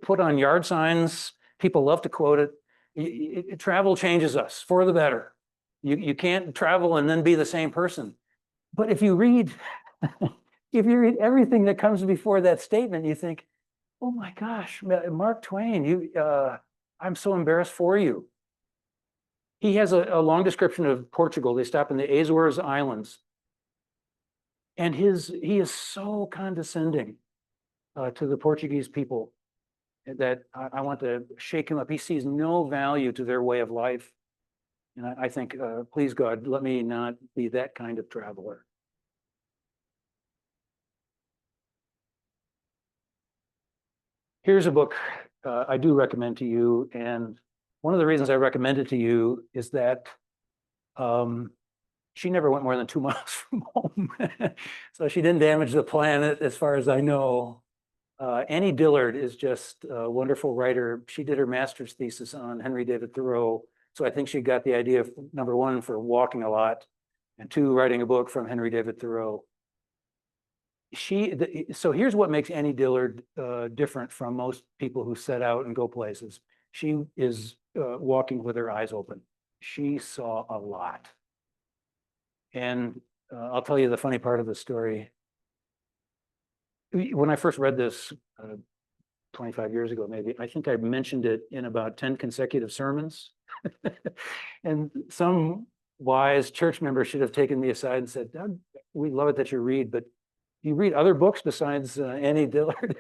put on yard signs. People love to quote it. Travel changes us for the better. You can't travel and then be the same person. But if you read, if you read everything that comes before that statement, you think, oh my gosh, Mark Twain, I'm so embarrassed for you. He has a long description of Portugal. They stop in the Azores Islands. And he is so condescending to the Portuguese people that I want to shake him up. He sees no value to their way of life. And I think, please God, let me not be that kind of traveler. Here's a book I do recommend to you. And one of the reasons I recommend it to you is that she never went more than 2 miles from home. So she didn't damage the planet as far as I know. Annie Dillard is just a wonderful writer. She did her master's thesis on Henry David Thoreau. So I think she got the idea of, number one, for walking a lot, and two, writing a book from Henry David Thoreau. So here's what makes Annie Dillard different from most people who set out and go places. She is walking with her eyes open. She saw a lot. And I'll tell you the funny part of the story. When I first read this 25 years ago, maybe, I think I mentioned it in about 10 consecutive sermons. And some wise church member should have taken me aside and said, Doug, we love it that you read, but you read other books besides Annie Dillard.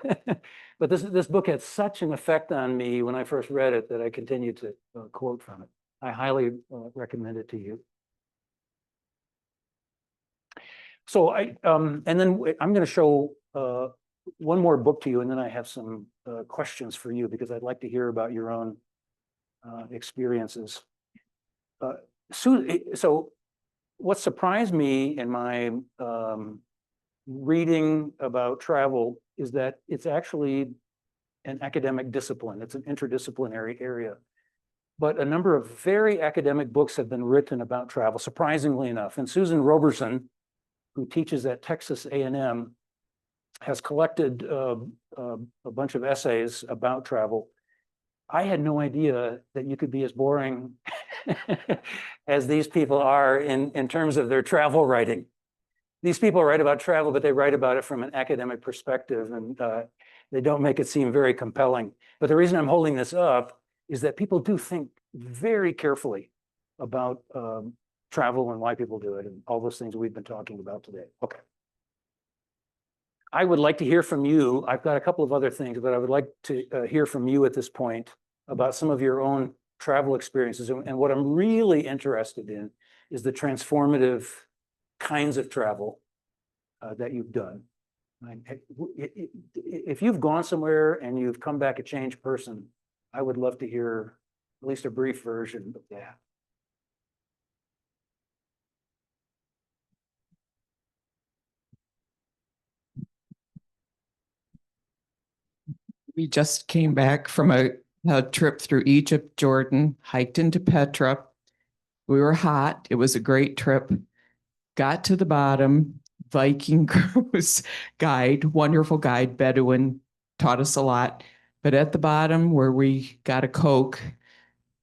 But this book had such an effect on me when I first read it that I continue to quote from it. I highly recommend it to you. So and then I'm going to show one more book to you, and then I have some questions for you because I'd like to hear about your own experiences. So what surprised me in my reading about travel is that it's actually an academic discipline. It's an interdisciplinary area. But a number of very academic books have been written about travel, surprisingly enough. And Susan Roberson, who teaches at Texas A&M, has collected a bunch of essays about travel. I had no idea that you could be as boring as these people are in terms of their travel writing. These people write about travel, but they write about it from an academic perspective, and they don't make it seem very compelling. But the reason I'm holding this up is that people do think very carefully about travel and why people do it and all those things we've been talking about today. Okay. I would like to hear from you. I've got a couple of other things, but I would like to hear from you at this point about some of your own travel experiences. And what I'm really interested in is the transformative kinds of travel that you've done. If you've gone somewhere and you've come back a changed person, I would love to hear at least a brief version of that. We just came back from a trip through Egypt, Jordan, hiked into Petra. We were hot. It was a great trip. Got to the bottom, Viking cruise guide, wonderful guide, Bedouin, taught us a lot. But at the bottom where we got a Coke,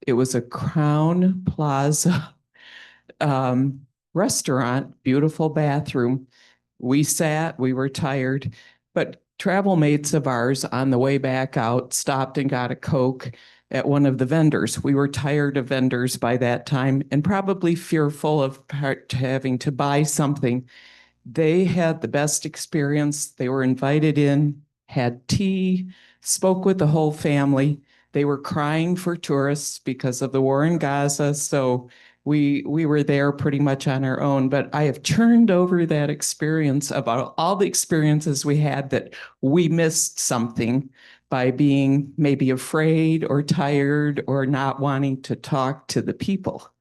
it was a Crown Plaza restaurant, beautiful bathroom. We sat, we were tired, but travel mates of ours on the way back out stopped and got a Coke at one of the vendors. We were tired of vendors by that time and probably fearful of having to buy something. They had the best experience. They were invited in, had tea, spoke with the whole family. They were crying for tourists because of the war in Gaza. So we were there pretty much on our own, but I have turned over that experience about all the experiences we had that we missed something by being maybe afraid or tired or not wanting to talk to the people.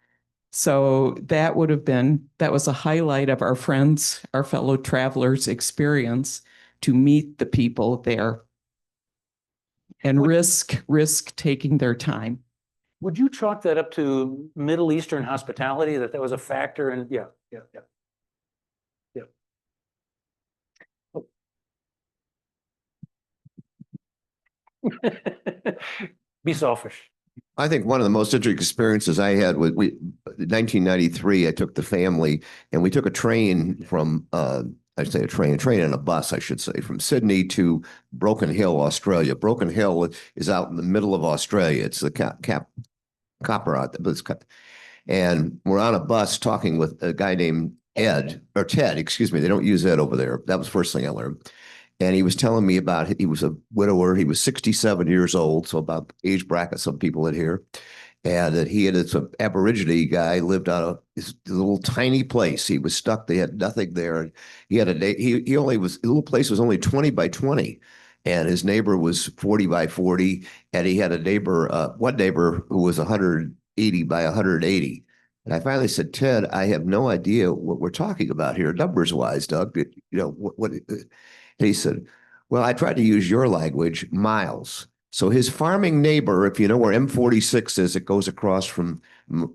So that was a highlight of our friends, our fellow travelers' experience to meet the people there and risk taking their time. Would you chalk that up to Middle Eastern hospitality, that was a factor in, yeah. Oh. Be selfish. I think one of the most interesting experiences I had was 1993. I took the family and we took a train from I'd say a train and a bus, I should say, from Sydney to Broken Hill, Australia. Broken Hill is out in the middle of Australia. It's the copper out there. And we're on a bus talking with a guy named Ted, excuse me. They don't use Ed over there. That was the first thing I learned. And he was telling me about, he was a widower. He was 67 years old, so about the age bracket some people in here. And that he had some Aborigine guy lived out of this little tiny place. He was stuck. They had nothing there. And he had he only was, the little place was only 20 by 20. And his neighbor was 40 by 40. And he had one neighbor who was 180 by 180. And I finally said, Ted, I have no idea what we're talking about here, numbers wise, Doug. You know, what and he said, well, I tried to use your language, miles. So his farming neighbor, if you know where M46 is, it goes across from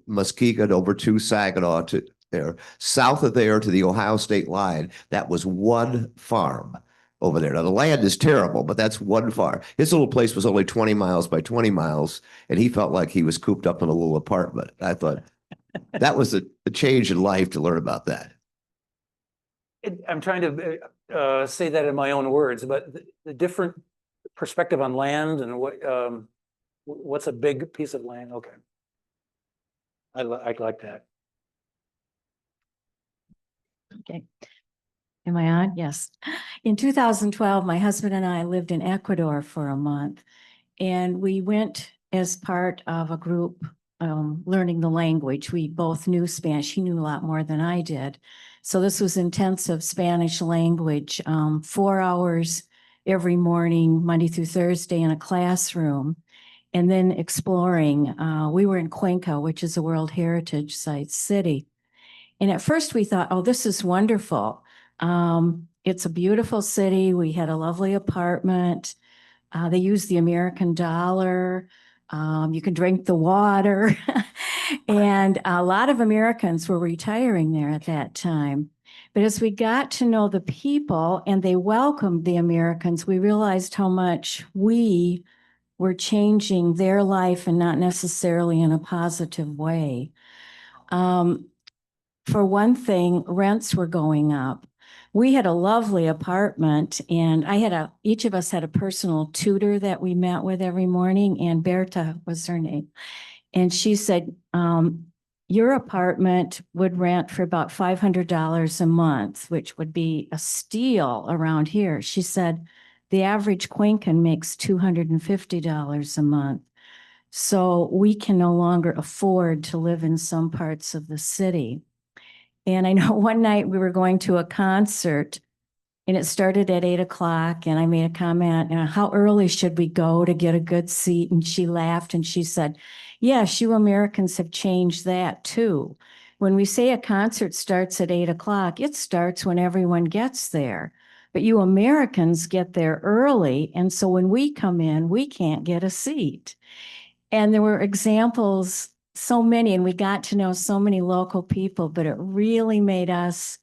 Muskegon over to Saginaw to there, south of there to the Ohio state line. That was one farm over there. Now, the land is terrible, but that's one farm. His little place was only 20 miles by 20 miles, and he felt like he was cooped up in a little apartment. I thought that was a change in life to learn about that. I'm trying to say that in my own words, but the different perspective on land and what's a big piece of land. Okay. I like that. Okay. Am I on? Yes. In 2012, my husband and I lived in Ecuador for a month, and we went as part of a group learning the language. We both knew Spanish. He knew a lot more than I did. So this was intensive Spanish language, 4 hours every morning, Monday through Thursday in a classroom, and then exploring. We were in Cuenca, which is a World Heritage Site city. And at first we thought, oh, this is wonderful. It's a beautiful city. We had a lovely apartment. They use the American dollar. You can drink the water. And a lot of Americans were retiring there at that time. But as we got to know the people and they welcomed the Americans, we realized how much we were changing their life and not necessarily in a positive way. For one thing, rents were going up. We had a lovely apartment, and each of us had a personal tutor that we met with every morning, and Berta was her name. And she said, your apartment would rent for about $500 a month, which would be a steal around here. She said, the average Cuencan makes $250 a month. So we can no longer afford to live in some parts of the city. And I know one night we were going to a concert and it started at 8 o'clock, and I made a comment, how early should we go to get a good seat? And she laughed and she said, yes, you Americans have changed that too. When we say a concert starts at 8 o'clock, it starts when everyone gets there. But you Americans get there early, and so when we come in, we can't get a seat. And there were examples, so many, and we got to know so many local people, but it really made us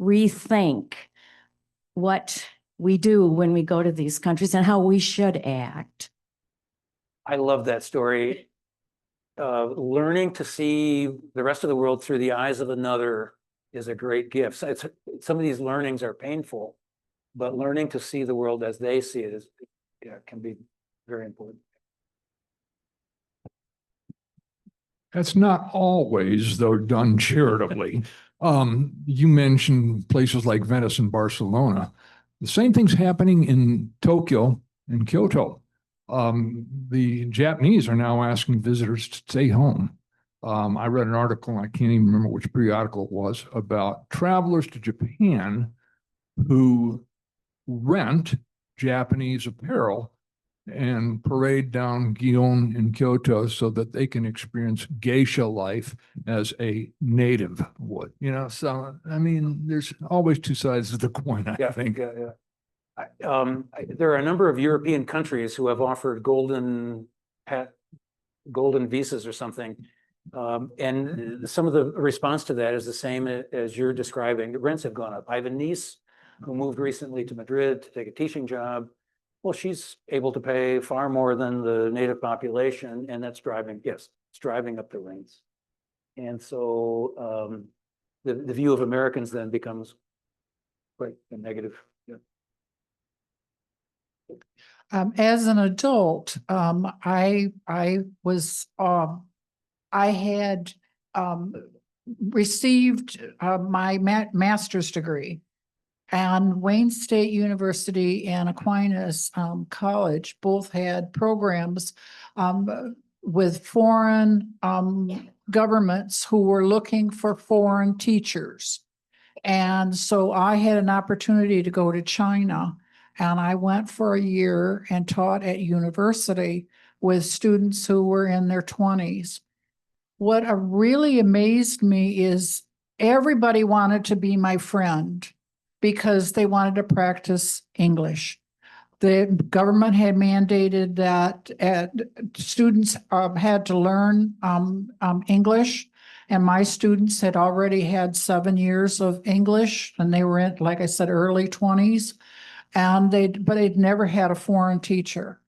rethink what we do when we go to these countries and how we should act. I love that story. Learning to see the rest of the world through the eyes of another is a great gift. So some of these learnings are painful, but learning to see the world as they see it can be very important. That's not always, though, done charitably. You mentioned places like Venice and Barcelona. The same thing's happening in Tokyo and Kyoto. The Japanese are now asking visitors to stay home. I read an article, I can't even remember which periodical it was, about travelers to Japan who rent Japanese apparel and parade down Gion in Kyoto so that they can experience geisha life as a native would, you know? So, I mean, there's always two sides of the coin, I think. There are a number of European countries who have offered golden visas or something. And some of the response to that is the same as you're describing. The rents have gone up. I have a niece who moved recently to Madrid to take a teaching job. Well, she's able to pay far more than the native population, and that's driving, yes, it's driving up the rents. And so the view of Americans then becomes quite a negative. Yeah. As an adult, I had received my master's degree, and Wayne State University and Aquinas College both had programs with foreign governments who were looking for foreign teachers. And so I had an opportunity to go to China, and I went for a year and taught at university with students who were in their 20s. What really amazed me is everybody wanted to be my friend because they wanted to practice English. The government had mandated that students had to learn English, and my students had already had 7 years of English, and they were in, like I said, early 20s, but they'd never had a foreign teacher.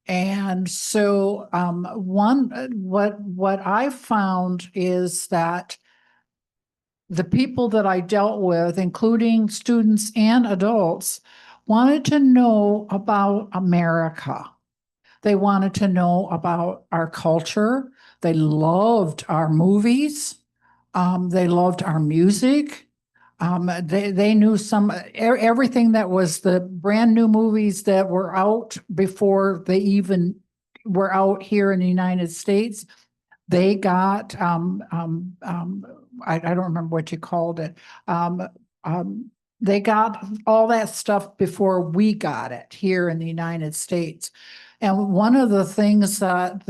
And so what I found is that the people that I dealt with, including students and adults, wanted to know about America. They wanted to know about our culture. They loved our movies. They loved our music. They knew everything that was the brand new movies that were out before they even were out here in the United States. They got I don't remember what you called it. They got all that stuff before we got it here in the United States. And one of the things that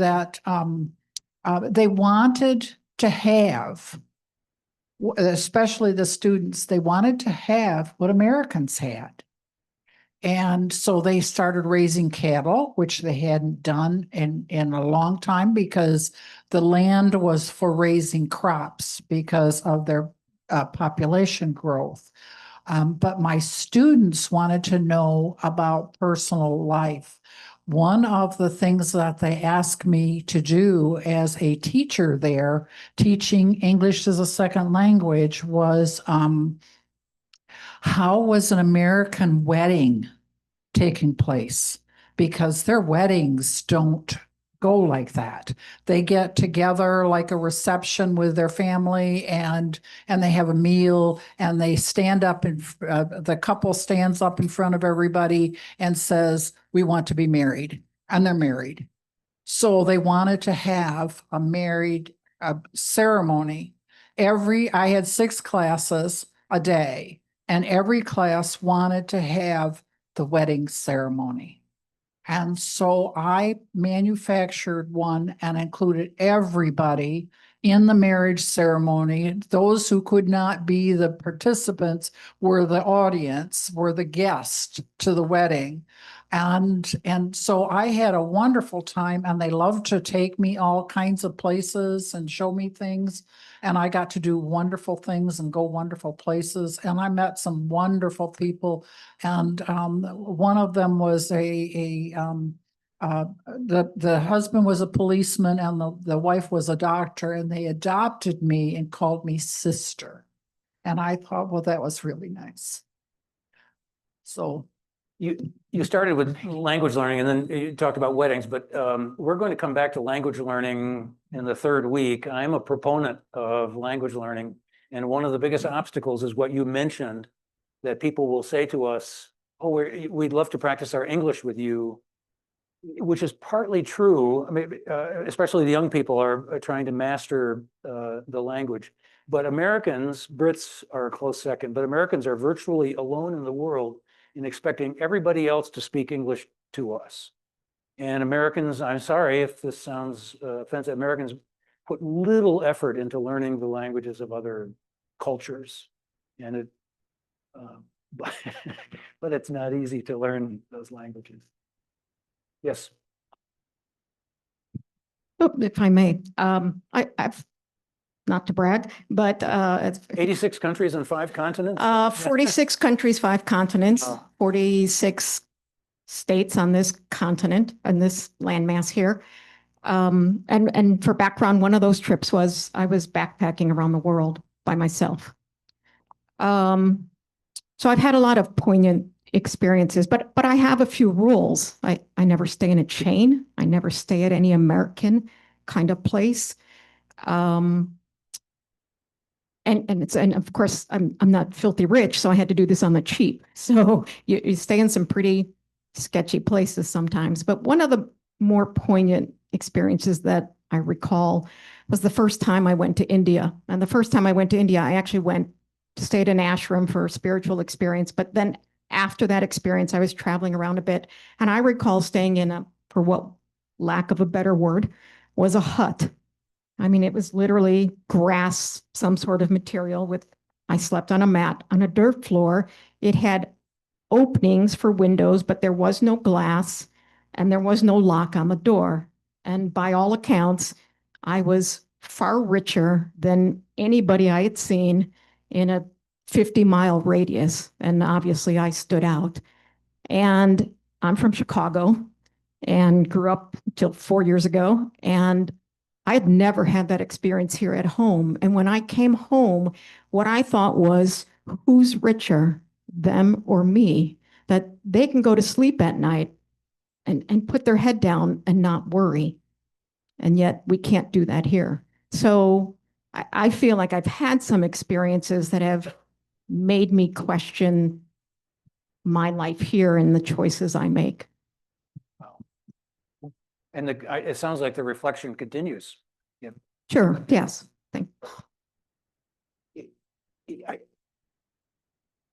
they wanted to have, especially the students, they wanted to have what Americans had. And so they started raising cattle, which they hadn't done in a long time because the land was for raising crops because of their population growth. But my students wanted to know about personal life. One of the things that they asked me to do as a teacher there, teaching English as a second language, was how was an American wedding taking place? Because their weddings don't go like that. They get together like a reception with their family, and they have a meal, and they stand up, and the couple stands up in front of everybody and says, "We want to be married," and they're married. So they wanted to have a married ceremony. I had 6 classes a day, and every class wanted to have the wedding ceremony. And so I manufactured one and included everybody in the marriage ceremony. Those who could not be the participants were the audience, were the guests to the wedding. And so I had a wonderful time, and they loved to take me all kinds of places and show me things. And I got to do wonderful things and go wonderful places. And I met some wonderful people. And one of them was the husband was a policeman, and the wife was a doctor, and they adopted me and called me sister. And I thought, well, that was really nice. So you started with language learning, and then you talked about weddings, but we're going to come back to language learning in the 3rd week. I'm a proponent of language learning, and one of the biggest obstacles is what you mentioned, that people will say to us, "Oh, we'd love to practice our English with you," which is partly true. I mean, especially the young people are trying to master the language. But Americans, Brits are a close second, but Americans are virtually alone in the world in expecting everybody else to speak English to us. And Americans, I'm sorry if this sounds offensive, Americans put little effort into learning the languages of other cultures. And it, but, but it's not easy to learn those languages. Yes. Oh, if I may, I've, not to brag, but it's 86 countries and 5 continents? 46 countries, 5 continents, Oh. 46 states on this continent, on this landmass here. And for background, one of those trips was I was backpacking around the world by myself. So I've had a lot of poignant experiences, but I have a few rules. I never stay in a chain. I never stay at any American kind of place. And of course I'm not filthy rich, so I had to do this on the cheap. So you stay in some pretty sketchy places sometimes. But one of the more poignant experiences that I recall was the first time I went to India. And the first time I went to India, I actually went to stay at an ashram for a spiritual experience. But then after that experience, I was traveling around a bit. And I recall staying in a, for what lack of a better word, was a hut. I mean, it was literally grass, some sort of material with, I slept on a mat on a dirt floor. It had openings for windows, but there was no glass and there was no lock on the door. And by all accounts, I was far richer than anybody I had seen in a 50-mile radius. And obviously I stood out. And I'm from Chicago and grew up till 4 years ago. And I had never had that experience here at home. And when I came home, what I thought was, who's richer, them or me? That they can go to sleep at night and put their head down and not worry. And yet we can't do that here. So I feel like I've had some experiences that have made me question my life here and the choices I make. And it sounds like the reflection continues. Sure, yes.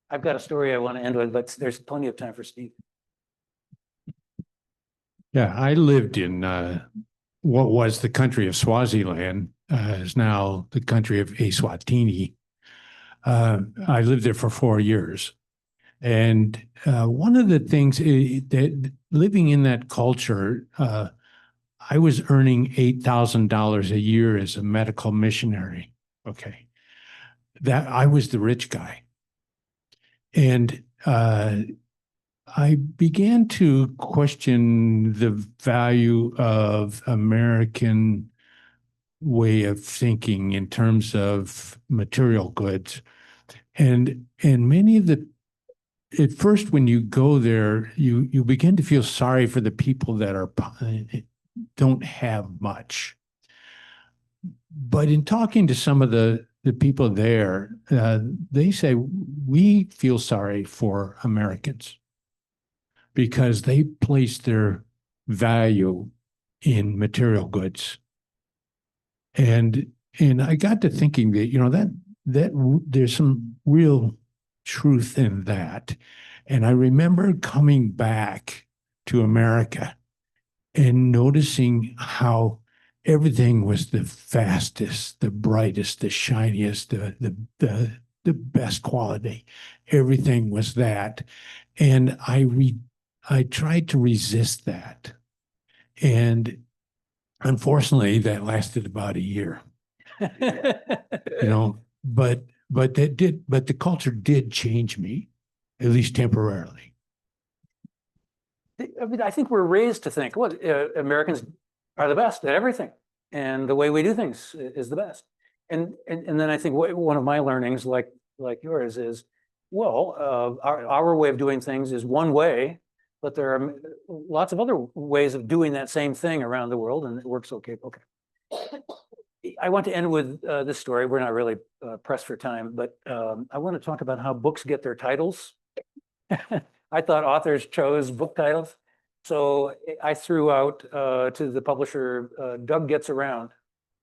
I've got a story I want to end with, but there's plenty of time for Steve. Yeah, I lived in what was the country of Swaziland, is now the country of Eswatini. I lived there for 4 years. And one of the things that living in that culture, I was earning $8,000 a year as a medical missionary. Okay. That I was the rich guy. And I began to question the value of American way of thinking in terms of material goods. And many of the, at first when you go there, you begin to feel sorry for the people that are don't have much. But in talking to some of the people there, they say, we feel sorry for Americans because they place their value in material goods. And I got to thinking that, you know, that there's some real truth in that. And I remember coming back to America and noticing how everything was the fastest, the brightest, the shiniest, the best quality. Everything was that. And I tried to resist that. And unfortunately, that lasted about a year. You know, but the culture did change me, at least temporarily. I mean, I think we're raised to think, well, Americans are the best at everything, and the way we do things is the best. And then I think one of my learnings, like yours, is, well, our way of doing things is one way, but there are lots of other ways of doing that same thing around the world, and it works okay. Okay. I want to end with this story. We're not really pressed for time, but I want to talk about how books get their titles. I thought authors chose book titles. So I threw out to the publisher, Doug Gets Around,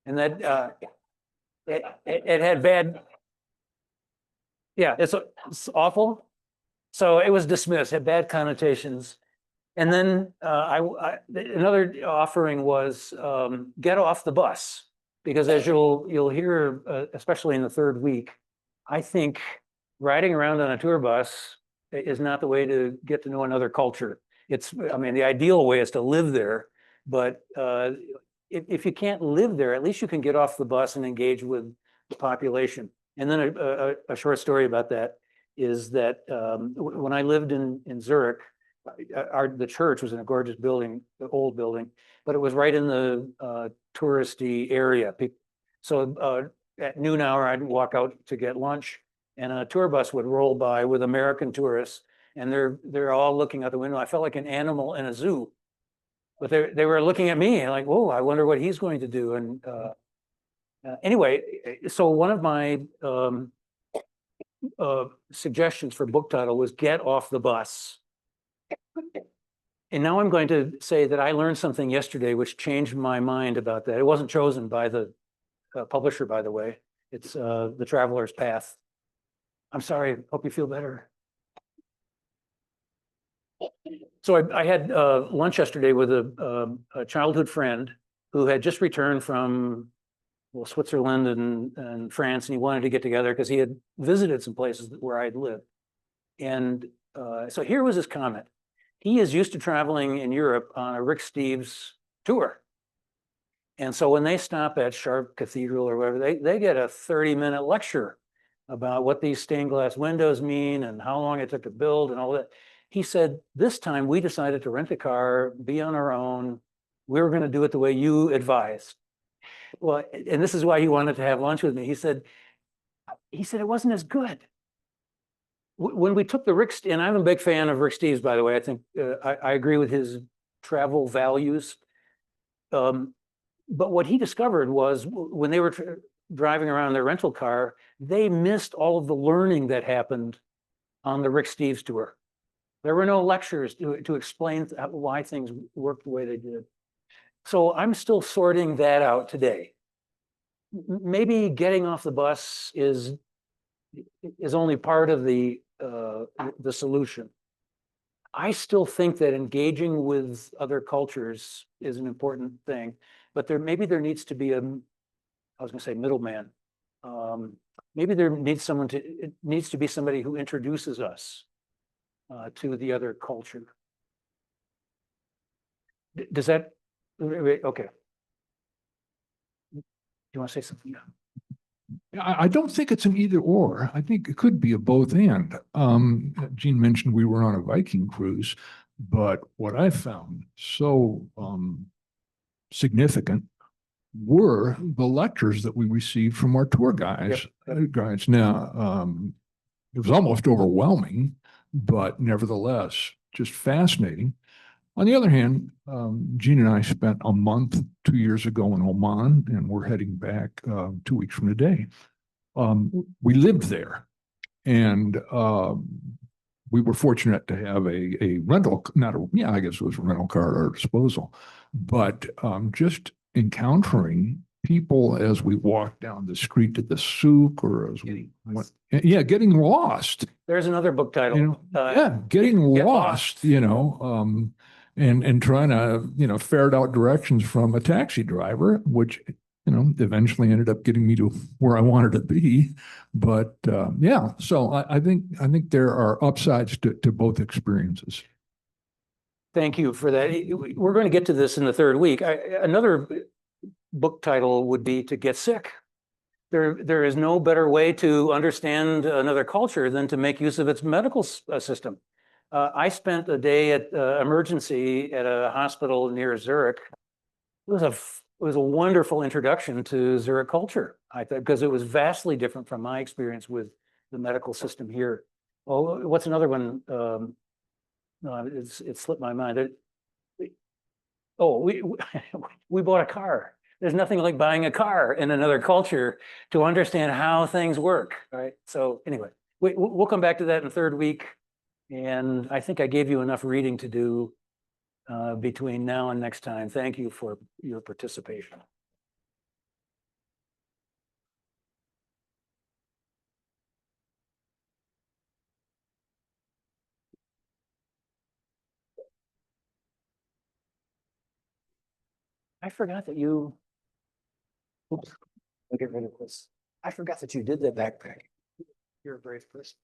and that it had bad, yeah, it's awful. So it was dismissed, had bad connotations. And then another offering was get off the bus, because as you'll hear, especially in the third week, I think riding around on a tour bus is not the way to get to know another culture. I mean, the ideal way is to live there, but if you can't live there, at least you can get off the bus and engage with the population. And then a short story about that is that when I lived in Zurich, the church was in a gorgeous building, the old building, but it was right in the touristy area. So at noon hour, I'd walk out to get lunch, and a tour bus would roll by with American tourists, and they're all looking out the window. I felt like an animal in a zoo, but they were looking at me like, whoa, I wonder what he's going to do. And anyway, so one of my suggestions for book title was Get Off the Bus. And now I'm going to say that I learned something yesterday which changed my mind about that. It wasn't chosen by the publisher, by the way. It's The Traveler's Path. I'm sorry, hope you feel better. So I had lunch yesterday with a childhood friend who had just returned from Switzerland and France, and he wanted to get together because he had visited some places where I'd lived. And so here was his comment. He is used to traveling in Europe on a Rick Steves tour. And so when they stop at Sharp Cathedral or whatever, they get a 30-minute lecture about what these stained glass windows mean and how long it took to build and all that. He said, this time we decided to rent a car, be on our own. We were going to do it the way you advised. Well, and this is why he wanted to have lunch with me. He said it wasn't as good. When we took the Rick, and I'm a big fan of Rick Steves, by the way. I think I agree with his travel values. But what he discovered was when they were driving around their rental car, they missed all of the learning that happened on the Rick Steves tour. There were no lectures to explain why things worked the way they did. So I'm still sorting that out today. Maybe getting off the bus is only part of the solution. I still think that engaging with other cultures is an important thing, but maybe there needs to be I was going to say middleman. Maybe there needs it needs to be somebody who introduces us to the other culture. Does that, okay. Do you want to say something? I don't think it's an either or. I think it could be a both and. Gene mentioned we were on a Viking cruise, but what I found so significant were the lectures that we received from our tour guides. Guides. Now, it was almost overwhelming, but nevertheless, just fascinating. On the other hand, Gene and I spent a month 2 years ago in Oman, and we're heading back 2 weeks from today. We lived there, and we were fortunate to have a rental, I guess it was a rental car at our disposal, but just encountering people as we walked down the street to the souk, or as we went, getting lost. There's another book title. Getting lost, and trying to, ferret out directions from a taxi driver, which, eventually ended up getting me to where I wanted to be. But so I think there are upsides to both experiences. Thank you for that. We're going to get to this in the third week. Another book title would be To Get Sick. There is no better way to understand another culture than to make use of its medical system. I spent a day at emergency at a hospital near Zurich. It was a wonderful introduction to Zurich culture, I thought, because it was vastly different from my experience with the medical system here. Oh, what's another one? It slipped my mind. We bought a car. There's nothing like buying a car in another culture to understand how things work, right? So anyway, we'll come back to that in the third week. And I think I gave you enough reading to do between now and next time. Thank you for your participation. I forgot that you. Oops, I'll get rid of this. I forgot that you did that backpack. You're a brave person.